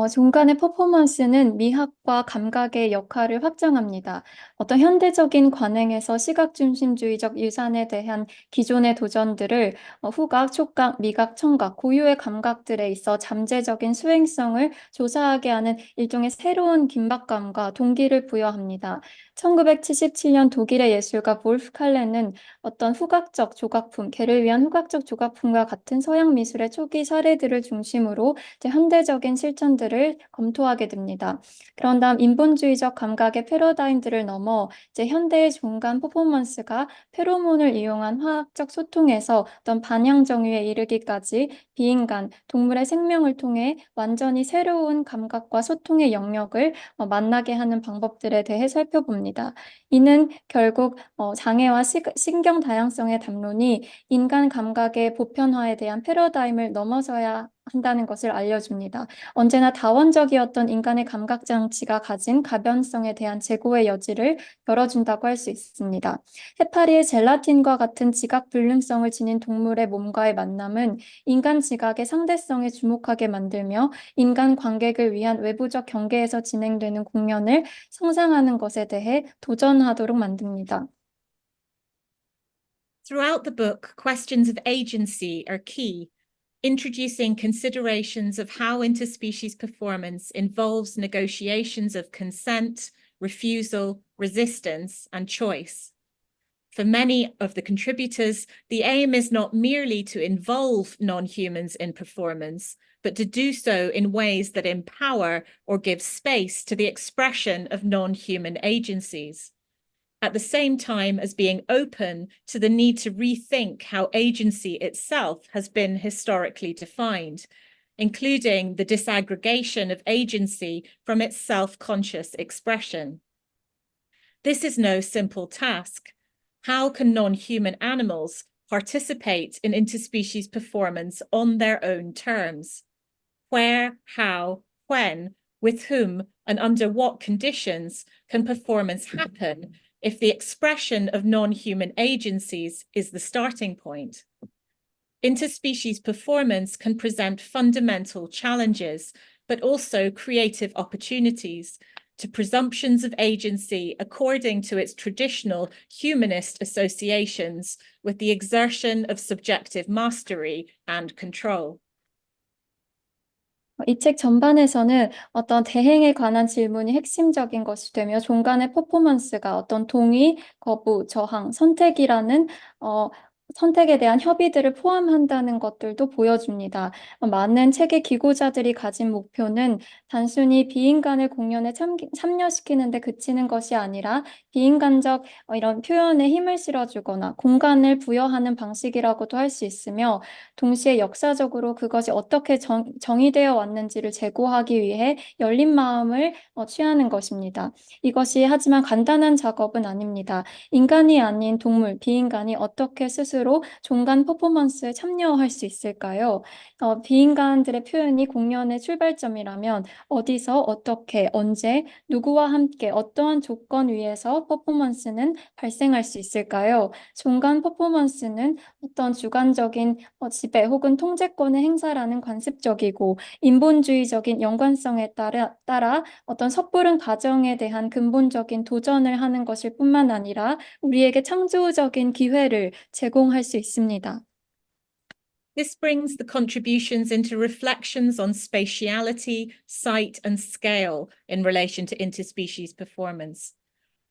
종간의 퍼포먼스는 미학과 감각의 역할을 확장합니다. 어떤 현대적인 관행에서 시각 중심주의적 유산에 대한 기존의 도전들을 후각, 촉각, 미각, 청각, 고유의 감각들에 있어 잠재적인 수행성을 조사하게 하는 일종의 새로운 긴박감과 동기를 부여합니다. 1977년 독일의 예술가 볼프 칼레는 어떤 후각적 조각품, 개를 위한 후각적 조각품과 같은 서양 미술의 초기 사례들을 중심으로 현대적인 실천들을 검토하게 됩니다. 그런 다음 인본주의적 감각의 패러다임들을 넘어 현대의 종간 퍼포먼스가 페로몬을 이용한 화학적 소통에서 어떤 반향 정유에 이르기까지 비인간, 동물의 생명을 통해 완전히 새로운 감각과 소통의 영역을 만나게 하는 방법들에 대해 살펴봅니다. 이는 결국 장애와 신경 다양성의 담론이 인간 감각의 보편화에 대한 패러다임을 넘어서야 한다는 것을 알려줍니다. 언제나 다원적이었던 인간의 감각 장치가 가진 가변성에 대한 재고의 여지를 열어준다고 할 수 있습니다. 해파리의 젤라틴과 같은 지각 불능성을 지닌 동물의 몸과의 만남은 인간 지각의 상대성에 주목하게 만들며 인간 관객을 위한 외부적 경계에서 진행되는 공연을 상상하는 것에 대해 도전하도록 만듭니다. Throughout the book, questions of agency are key, introducing considerations of how interspecies performance involves negotiations of consent, refusal, resistance, and choice. For many of the contributors, the aim is not merely to involve non-humans in performance, but to do so in ways that empower or give space to the expression of non-human agencies, at the same time as being open to the need to rethink how agency itself has been historically defined, including the disaggregation of agency from its self-conscious expression. This is no simple task. How can non-human animals participate in interspecies performance on their own terms? Where, how, when, with whom, and under what conditions can performance happen if the expression of non-human agencies is the starting point? Interspecies performance can present fundamental challenges, but also creative opportunities to presumptions of agency according to its traditional humanist associations with the exertion of subjective mastery and control. 이 책 전반에서는 어떤 대행에 관한 질문이 핵심적인 것이 되며 종간의 퍼포먼스가 어떤 동의, 거부, 저항, 선택이라는 선택에 대한 협의들을 포함한다는 것들도 보여줍니다. 많은 책의 기고자들이 가진 목표는 단순히 비인간을 공연에 참여시키는 데 그치는 것이 아니라 비인간적 이런 표현에 힘을 실어주거나 공간을 부여하는 방식이라고도 할 수 있으며 동시에 역사적으로 그것이 어떻게 정의되어 왔는지를 재고하기 위해 열린 마음을 취하는 것입니다. 이것이 하지만 간단한 작업은 아닙니다. 인간이 아닌 동물, 비인간이 어떻게 스스로 종간 퍼포먼스에 참여할 수 있을까요? 비인간들의 표현이 공연의 출발점이라면 어디서, 어떻게, 언제, 누구와 함께, 어떠한 조건 위에서 퍼포먼스는 발생할 수 있을까요? 종간 퍼포먼스는 어떤 주관적인 지배 혹은 통제권의 행사라는 관습적이고 인본주의적인 연관성에 따라 어떤 섣부른 가정에 대한 근본적인 도전을 하는 것일 뿐만 아니라 우리에게 창조적인 기회를 제공할 수 있습니다. This brings the contributions into reflections on spatiality, site, and scale in relation to interspecies performance.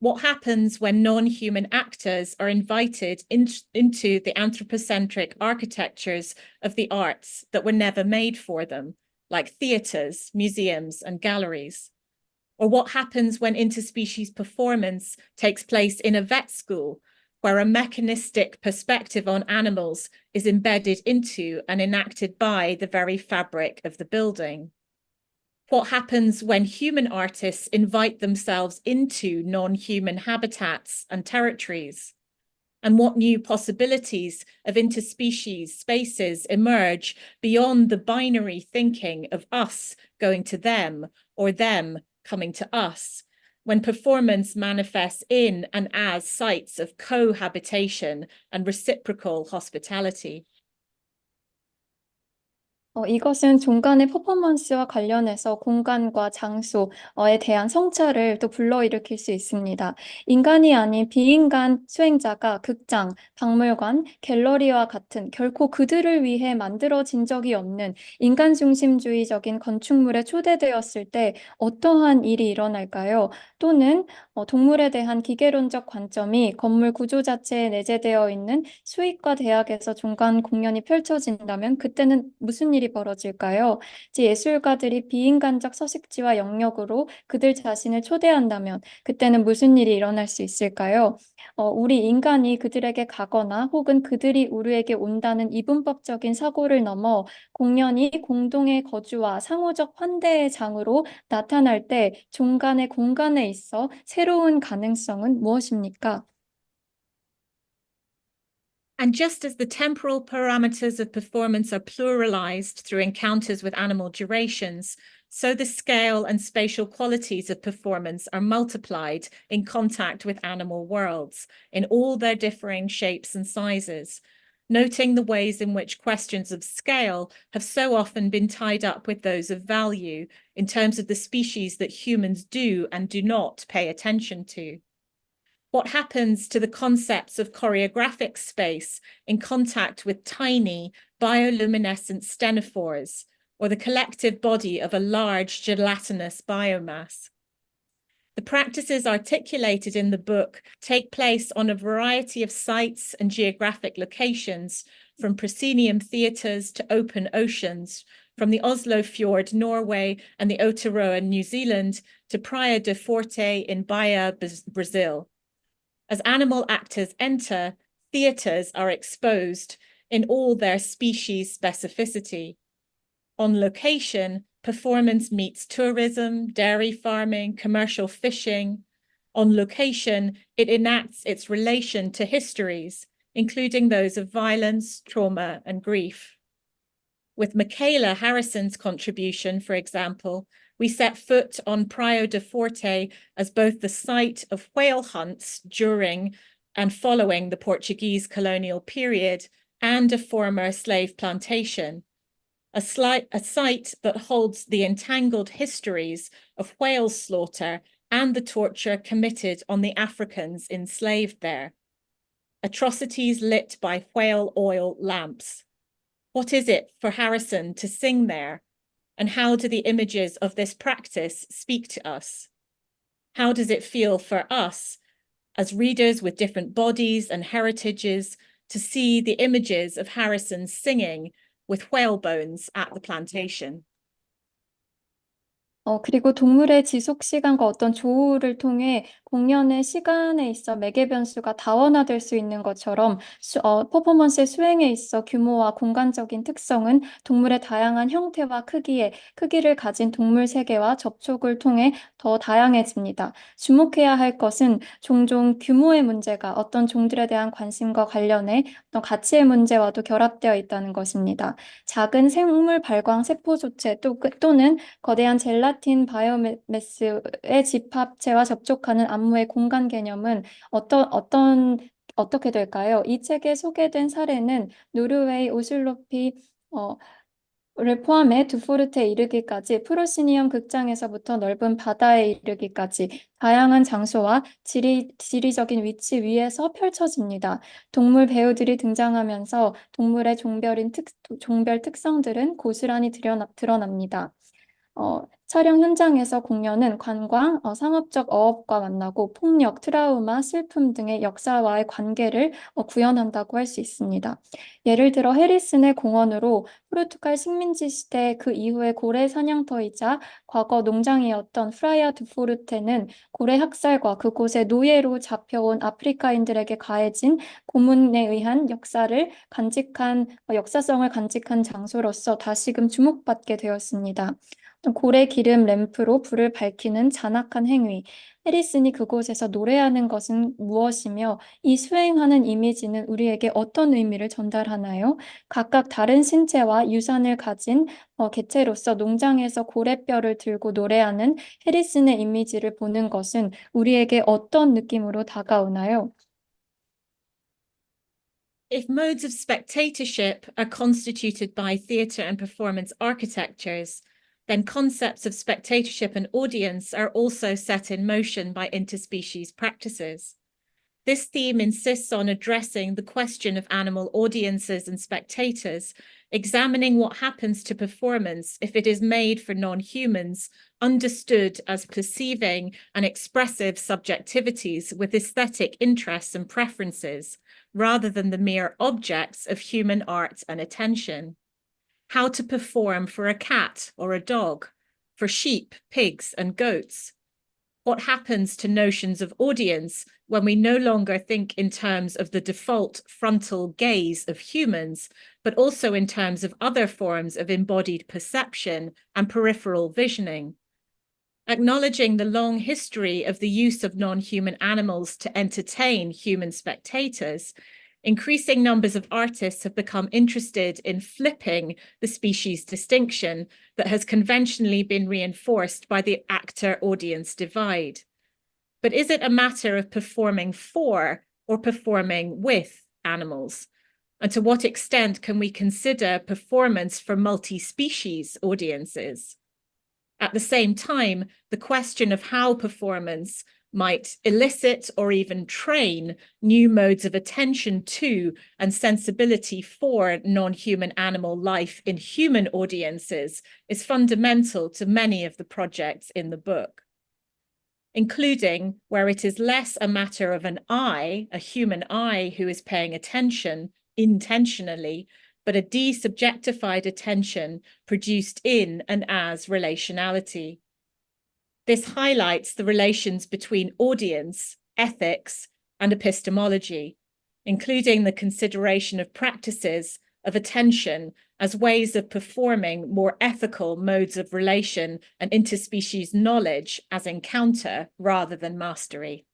What happens when non-human actors are invited into the anthropocentric architectures of the arts that were never made for them, like theatres, museums, and galleries? Or what happens when interspecies performance takes place in a vet school, where a mechanistic perspective on animals is embedded into and enacted by the very fabric of the building? What happens when human artists invite themselves into non-human habitats and territories? and what new possibilities of interspecies spaces emerge beyond the binary thinking of us going to them or them coming to us, when performance manifests in and as sites of cohabitation and reciprocal hospitality. 이것은 종간의 퍼포먼스와 관련해서 공간과 장소에 대한 성찰을 또 불러일으킬 수 있습니다. 인간이 아닌 비인간 수행자가 극장, 박물관, 갤러리와 같은 결코 그들을 위해 만들어진 적이 없는 인간 중심주의적인 건축물에 초대되었을 때 어떠한 일이 일어날까요? 또는 동물에 대한 기계론적 관점이 건물 구조 자체에 내재되어 있는 수익과 대학에서 종간 공연이 펼쳐진다면 그때는 무슨 일이 벌어질까요? 예술가들이 비인간적 서식지와 영역으로 그들 자신을 초대한다면 그때는 무슨 일이 일어날 수 있을까요? 우리 인간이 그들에게 가거나 혹은 그들이 우리에게 온다는 이분법적인 사고를 넘어 공연이 공동의 거주와 상호적 환대의 장으로 나타날 때 종간의 공간에 있어 새로운 가능성은 무엇입니까? And just as the temporal parameters of performance are pluralized through encounters with animal durations, so the scale and spatial qualities of performance are multiplied in contact with animal worlds in all their differing shapes and sizes, noting the ways in which questions of scale have so often been tied up with those of value in terms of the species that humans do and do not pay attention to. What happens to the concepts of choreographic space in contact with tiny bioluminescent stenophores, or the collective body of a large gelatinous biomass? The practices articulated in the book take place on a variety of sites and geographic locations, from proscenium theatres to open oceans, from the Oslo Fjord, Norway, and the Aotearoa, New Zealand, to Praia de Forte in Bahia, Brazil. As animal actors enter, theatres are exposed in all their species specificity. On location, performance meets tourism, dairy farming, commercial fishing. On location, it enacts its relation to histories, including those of violence, trauma, and grief. With Michaela Harrison's contribution, for example, we set foot on Praia de Forte as both the site of whale hunts during and following the Portuguese colonial period and a former slave plantation, a site that holds the entangled histories of whale slaughter and the torture committed on the Africans enslaved there. Atrocities lit by whale oil lamps. What is it for Harrison to sing there? And how do the images of this practice speak to us? How does it feel for us, as readers with different bodies and heritages, to see the images of Harrison singing with whale bones at the plantation? 그리고 동물의 지속 시간과 어떤 조우를 통해 공연의 시간에 있어 매개 변수가 다원화될 수 있는 것처럼 퍼포먼스의 수행에 있어 규모와 공간적인 특성은 동물의 다양한 형태와 크기를 가진 동물 세계와 접촉을 통해 더 다양해집니다. 주목해야 할 것은 종종 규모의 문제가 어떤 종들에 대한 관심과 관련해 어떤 가치의 문제와도 결합되어 있다는 것입니다. 작은 생물 발광 세포 조체 또는 거대한 젤라틴 바이오매스의 집합체와 접촉하는 안무의 공간 개념은 어떻게 될까요? 이 책에 소개된 사례는 노르웨이 오슬로피 를 포함해 두포르테에 이르기까지 프로시니엄 극장에서부터 넓은 바다에 이르기까지 다양한 장소와 지리적인 위치 위에서 펼쳐집니다. 동물 배우들이 등장하면서 동물의 종별 특성들은 고스란히 드러납니다. 촬영 현장에서 공연은 관광, 상업적 어업과 만나고 폭력, 트라우마, 슬픔 등의 역사와의 관계를 구현한다고 할 수 있습니다. 예를 들어 해리슨의 공원으로 포르투갈 식민지 시대 그 이후의 고래 사냥터이자 과거 농장이었던 프라이아 두 포르테는 고래 학살과 그곳에 노예로 잡혀온 아프리카인들에게 가해진 고문에 의한 역사성을 간직한 장소로서 다시금 주목받게 되었습니다. 고래 기름 램프로 불을 밝히는 잔악한 행위. 해리슨이 그곳에서 노래하는 것은 무엇이며 이 수행하는 이미지는 우리에게 어떤 의미를 전달하나요? 각각 다른 신체와 유산을 가진 개체로서 농장에서 고래뼈를 들고 노래하는 해리슨의 이미지를 보는 것은 우리에게 어떤 느낌으로 다가오나요? If modes of spectatorship are constituted by theatre and performance architectures, then concepts of spectatorship and audience are also set in motion by interspecies practices. This theme insists on addressing the question of animal audiences and spectators, examining what happens to performance if it is made for non-humans, understood as perceiving and expressive subjectivities with aesthetic interests and preferences, rather than the mere objects of human art and attention. How to perform for a cat or a dog, for sheep, pigs, and goats. What happens to notions of audience when we no longer think in terms of the default frontal gaze of humans, but also in terms of other forms of embodied perception and peripheral visioning? Acknowledging the long history of the use of non-human animals to entertain human spectators, increasing numbers of artists have become interested in flipping the species distinction that has conventionally been reinforced by the actor-audience divide. But is it a matter of performing for or performing with animals? And to what extent can we consider performance for multi-species audiences? At the same time, the question of how performance might elicit or even train new modes of attention to and sensibility for non-human animal life in human audiences is fundamental to many of the projects in the book, including where it is less a matter of an eye, a human eye who is paying attention intentionally, but a desubjectified attention produced in and as relationality. This highlights the relations between audience, ethics, and epistemology, including the consideration of practices of attention as ways of performing more ethical modes of relation and interspecies knowledge as encounter rather than mastery.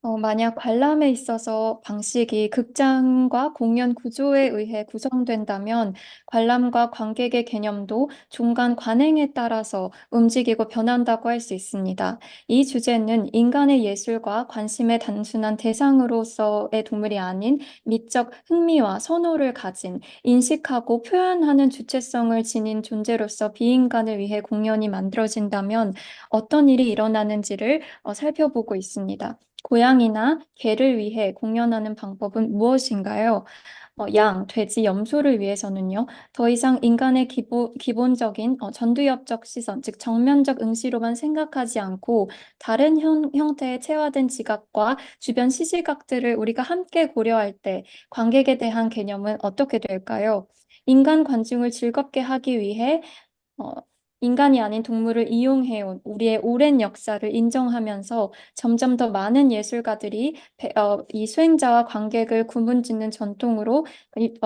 만약 관람에 있어서 방식이 극장과 공연 구조에 의해 구성된다면 관람과 관객의 개념도 종간 관행에 따라서 움직이고 변한다고 할 수 있습니다. 이 주제는 인간의 예술과 관심의 단순한 대상으로서의 동물이 아닌 미적 흥미와 선호를 가진 인식하고 표현하는 주체성을 지닌 존재로서 비인간을 위해 공연이 만들어진다면 어떤 일이 일어나는지를 살펴보고 있습니다. 고양이나 개를 위해 공연하는 방법은 무엇인가요? 양, 돼지, 염소를 위해서는요, 더 이상 인간의 기본적인 전두엽적 시선, 즉 정면적 응시로만 생각하지 않고 다른 형태의 체화된 지각과 주변 시시각들을 우리가 함께 고려할 때 관객에 대한 개념은 어떻게 될까요? 인간 관중을 즐겁게 하기 위해 어, 인간이 아닌 동물을 이용해온 우리의 오랜 역사를 인정하면서 점점 더 많은 예술가들이 이 수행자와 관객을 구분짓는 전통으로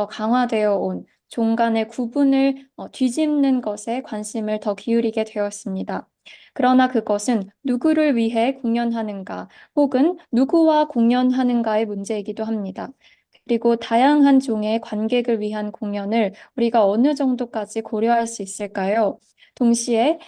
강화되어 온 종간의 구분을 뒤집는 것에 관심을 더 기울이게 되었습니다. 그러나 그것은 누구를 위해 공연하는가 혹은 누구와 공연하는가의 문제이기도 합니다. 그리고 다양한 종의 관객을 위한 공연을 우리가 어느 정도까지 고려할 수 있을까요? 동시에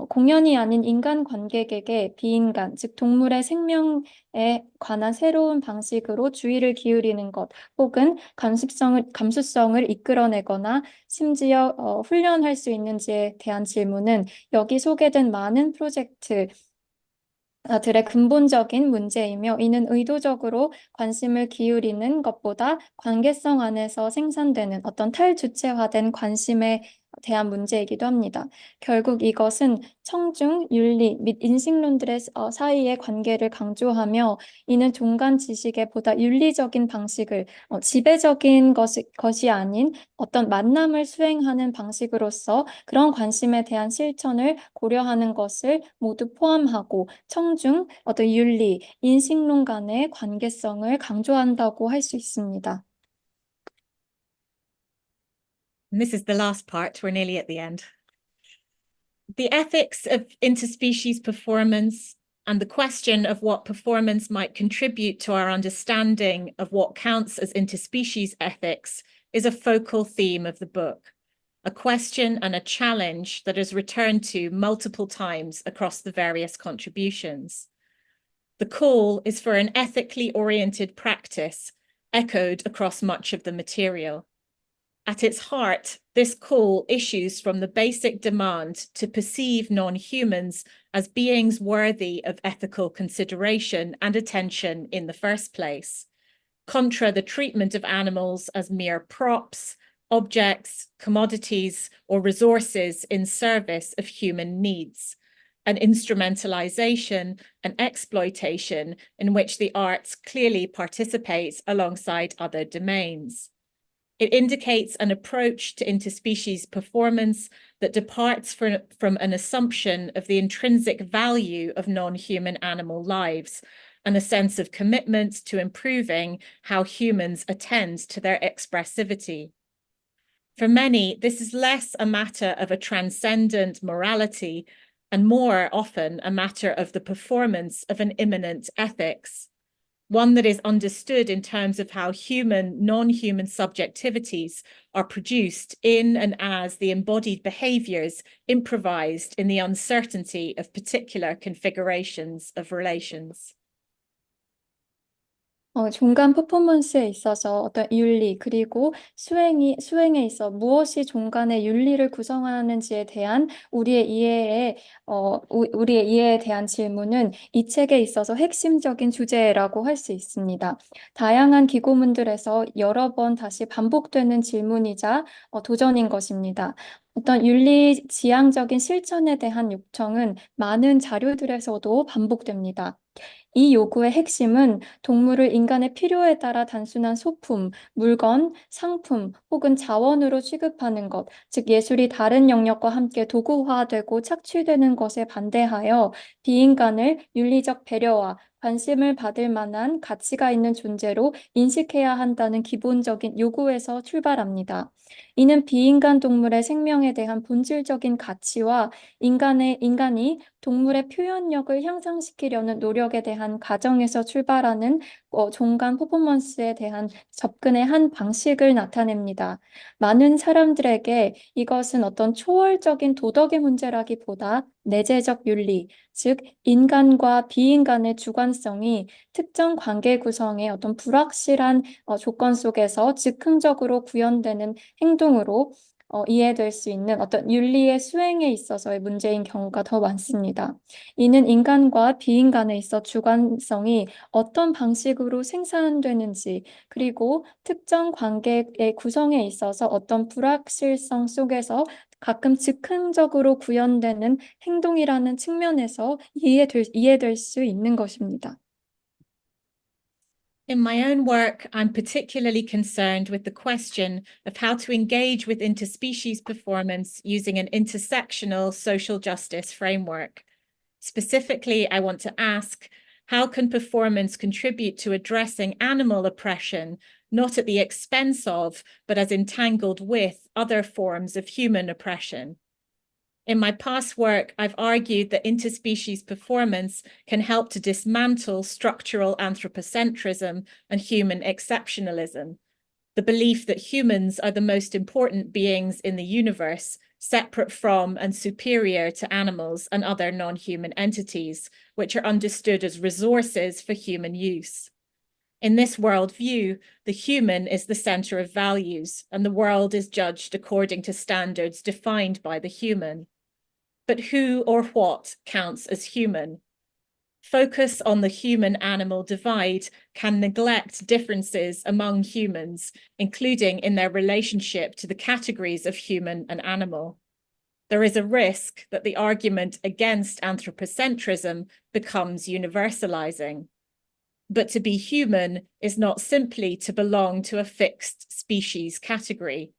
공연이 아닌 인간 관객에게 비인간, 즉 동물의 생명에 관한 새로운 방식으로 주의를 기울이는 것, 혹은 감수성을 이끌어내거나 심지어 훈련할 수 있는지에 대한 질문은 여기 소개된 많은 프로젝트 들의 근본적인 문제이며 이는 의도적으로 관심을 기울이는 것보다 관계성 안에서 생산되는 어떤 탈주체화된 관심에 대한 문제이기도 합니다. 결국 이것은 청중, 윤리 및 인식론들의 사이의 관계를 강조하며 이는 종간 지식의 보다 윤리적인 방식을 지배적인 것이 아닌 어떤 만남을 수행하는 방식으로서 그런 관심에 대한 실천을 고려하는 것을 모두 포함하고 청중, 어떤 윤리, 인식론 간의 관계성을 강조한다고 할 수 있습니다. And this is the last part. We're nearly at the end. The ethics of interspecies performance and the question of what performance might contribute to our understanding of what counts as interspecies ethics is a focal theme of the book, a question and a challenge that is returned to multiple times across the various contributions. The call is for an ethically oriented practice, echoed across much of the material. At its heart, this call issues from the basic demand to perceive non-humans as beings worthy of ethical consideration and attention in the first place, contra the treatment of animals as mere props, objects, commodities, or resources in service of human needs, an instrumentalization and exploitation in which the arts clearly participates alongside other domains. It indicates an approach to interspecies performance that departs from an assumption of the intrinsic value of non-human animal lives and a sense of commitment to improving how humans attend to their expressivity. For many, this is less a matter of a transcendent morality and more often a matter of the performance of an immanent ethics, one that is understood in terms of how human, non-human subjectivities are produced in and as the embodied behaviors improvised in the uncertainty of particular configurations of relations. 종간 퍼포먼스에 있어서 어떤 윤리 그리고 수행에 있어 무엇이 종간의 윤리를 구성하는지에 대한 우리의 이해에 대한 질문은 이 책에 있어서 핵심적인 주제라고 할 수 있습니다. 다양한 기고문들에서 여러 번 다시 반복되는 질문이자 도전인 것입니다. 어떤 윤리 지향적인 실천에 대한 요청은 많은 자료들에서도 반복됩니다. 이 요구의 핵심은 동물을 인간의 필요에 따라 단순한 소품, 물건, 상품 혹은 자원으로 취급하는 것, 즉 예술이 다른 영역과 함께 도구화되고 착취되는 것에 반대하여 비인간을 윤리적 배려와 관심을 받을 만한 가치가 있는 존재로 인식해야 한다는 기본적인 요구에서 출발합니다. 이는 비인간 동물의 생명에 대한 본질적인 가치와 인간이 동물의 표현력을 향상시키려는 노력에 대한 가정에서 출발하는 종간 퍼포먼스에 대한 접근의 한 방식을 나타냅니다. 많은 사람들에게 이것은 어떤 초월적인 도덕의 문제라기보다 내재적 윤리, 즉 인간과 비인간의 주관성이 특정 관계 구성의 어떤 불확실한 조건 속에서 즉흥적으로 구현되는 행동으로 이해될 수 있는 어떤 윤리의 수행에 있어서의 문제인 경우가 더 많습니다. 이는 인간과 비인간에 있어 주관성이 어떤 방식으로 생산되는지, 그리고 특정 관계의 구성에 있어서 어떤 불확실성 속에서 가끔 즉흥적으로 구현되는 행동이라는 측면에서 이해될 수 있는 것입니다. In my own work, I'm particularly concerned with the question of how to engage with interspecies performance using an intersectional social justice framework. Specifically, I want to ask, how can performance contribute to addressing animal oppression, not at the expense of, but as entangled with other forms of human oppression? In my past work, I've argued that interspecies performance can help to dismantle structural anthropocentrism and human exceptionalism, the belief that humans are the most important beings in the universe, separate from and superior to animals and other non-human entities, which are understood as resources for human use. In this worldview, the human is the center of values, and the world is judged according to standards defined by the human. But who or what counts as human? Focus on the human-animal divide can neglect differences among humans, including in their relationship to the categories of human and animal. There is a risk that the argument against anthropocentrism becomes universalizing. But to be human is not simply to belong to a fixed species category.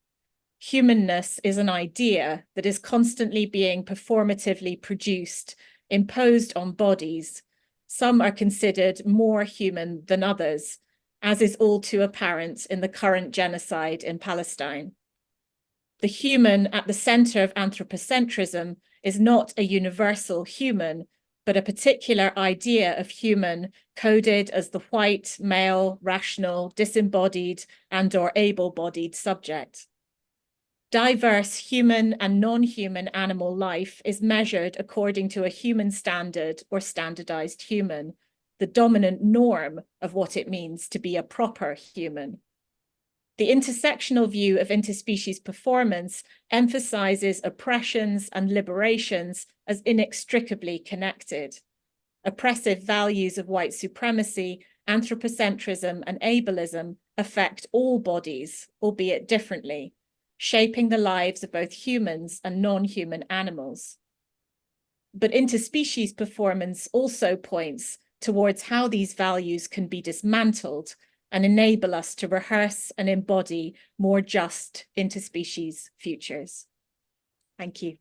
Humanness is an idea that is constantly being performatively produced, imposed on bodies. Some are considered more human than others, as is all too apparent in the current genocide in Palestine. The human at the center of anthropocentrism is not a universal human, but a particular idea of human coded as the white, male, rational, disembodied, and/or able-bodied subject. Diverse human and non-human animal life is measured according to a human standard or standardized human, the dominant norm of what it means to be a proper human. The intersectional view of interspecies performance emphasizes oppressions and liberations as inextricably connected. Oppressive values of white supremacy, anthropocentrism, and ableism affect all bodies, albeit differently, shaping the lives of both humans and non-human animals. But interspecies performance also points towards how these values can be dismantled and enable us to rehearse and embody more just interspecies futures. Thank you.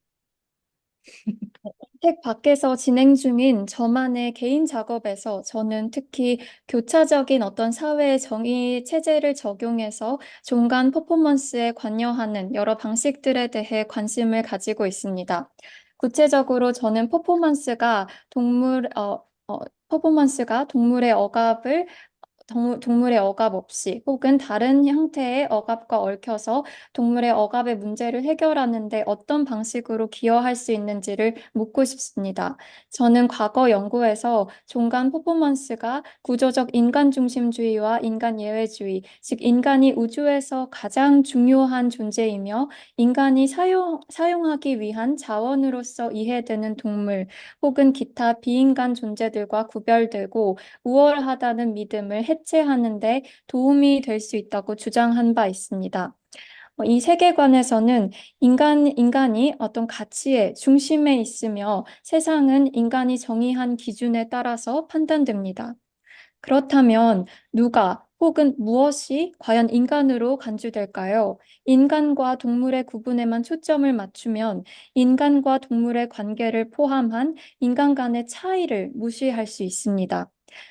책 밖에서 진행 중인 저만의 개인 작업에서 저는 특히 교차적인 어떤 사회의 정의 체제를 적용해서 종간 퍼포먼스에 관여하는 여러 방식들에 대해 관심을 가지고 있습니다. 구체적으로 저는 퍼포먼스가 동물의 억압 없이 혹은 다른 형태의 억압과 얽혀서 동물의 억압의 문제를 해결하는 데 어떤 방식으로 기여할 수 있는지를 묻고 싶습니다. 저는 과거 연구에서 종간 퍼포먼스가 구조적 인간 중심주의와 인간 예외주의, 즉 인간이 우주에서 가장 중요한 존재이며 인간이 사용하기 위한 자원으로서 이해되는 동물 혹은 기타 비인간 존재들과 구별되고 우월하다는 믿음을 해체하는 데 도움이 될 수 있다고 주장한 바 있습니다. 이 세계관에서는 인간이 어떤 가치의 중심에 있으며 세상은 인간이 정의한 기준에 따라서 판단됩니다. 그렇다면 누가 혹은 무엇이 과연 인간으로 간주될까요? 인간과 동물의 구분에만 초점을 맞추면 인간과 동물의 관계를 포함한 인간 간의 차이를 무시할 수 있습니다.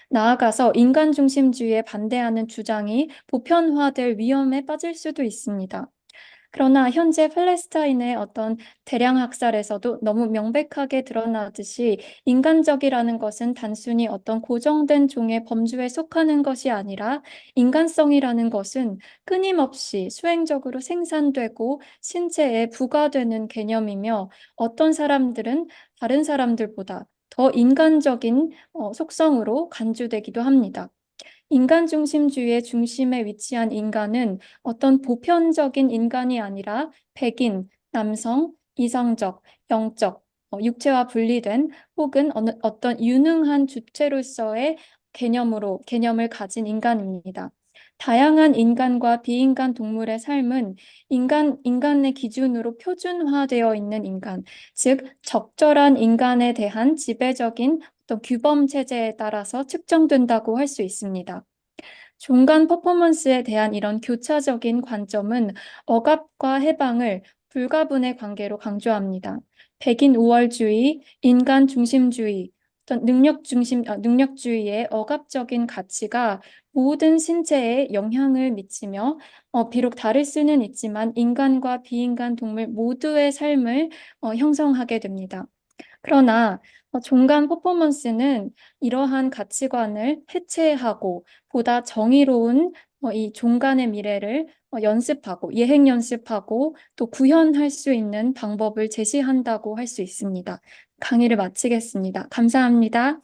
나아가서 인간 중심주의에 반대하는 주장이 보편화될 위험에 빠질 수도 있습니다. 그러나 현재 팔레스타인의 어떤 대량 학살에서도 너무 명백하게 드러나듯이 인간적이라는 것은 단순히 어떤 고정된 종의 범주에 속하는 것이 아니라 인간성이라는 것은 끊임없이 수행적으로 생산되고 신체에 부과되는 개념이며 어떤 사람들은 다른 사람들보다 더 인간적인 속성으로 간주되기도 합니다. 인간 중심주의의 중심에 위치한 인간은 어떤 보편적인 인간이 아니라 백인, 남성, 이성적, 영적, 육체와 분리된 혹은 어떤 유능한 주체로서의 개념을 가진 인간입니다. 다양한 인간과 비인간 동물의 삶은 인간의 기준으로 표준화되어 있는 인간, 즉 적절한 인간에 대한 지배적인 어떤 규범 체제에 따라서 측정된다고 할 수 있습니다. 종간 퍼포먼스에 대한 이런 교차적인 관점은 억압과 해방을 불가분의 관계로 강조합니다. 백인 우월주의, 인간 중심주의, 어떤 능력주의의 억압적인 가치가 모든 신체에 영향을 미치며 비록 다를 수는 있지만 인간과 비인간 동물 모두의 삶을 형성하게 됩니다. 그러나 종간 퍼포먼스는 이러한 가치관을 해체하고 보다 정의로운 이 종간의 미래를 연습하고 예행 연습하고 또 구현할 수 있는 방법을 제시한다고 할 수 있습니다. 강의를 마치겠습니다. 감사합니다.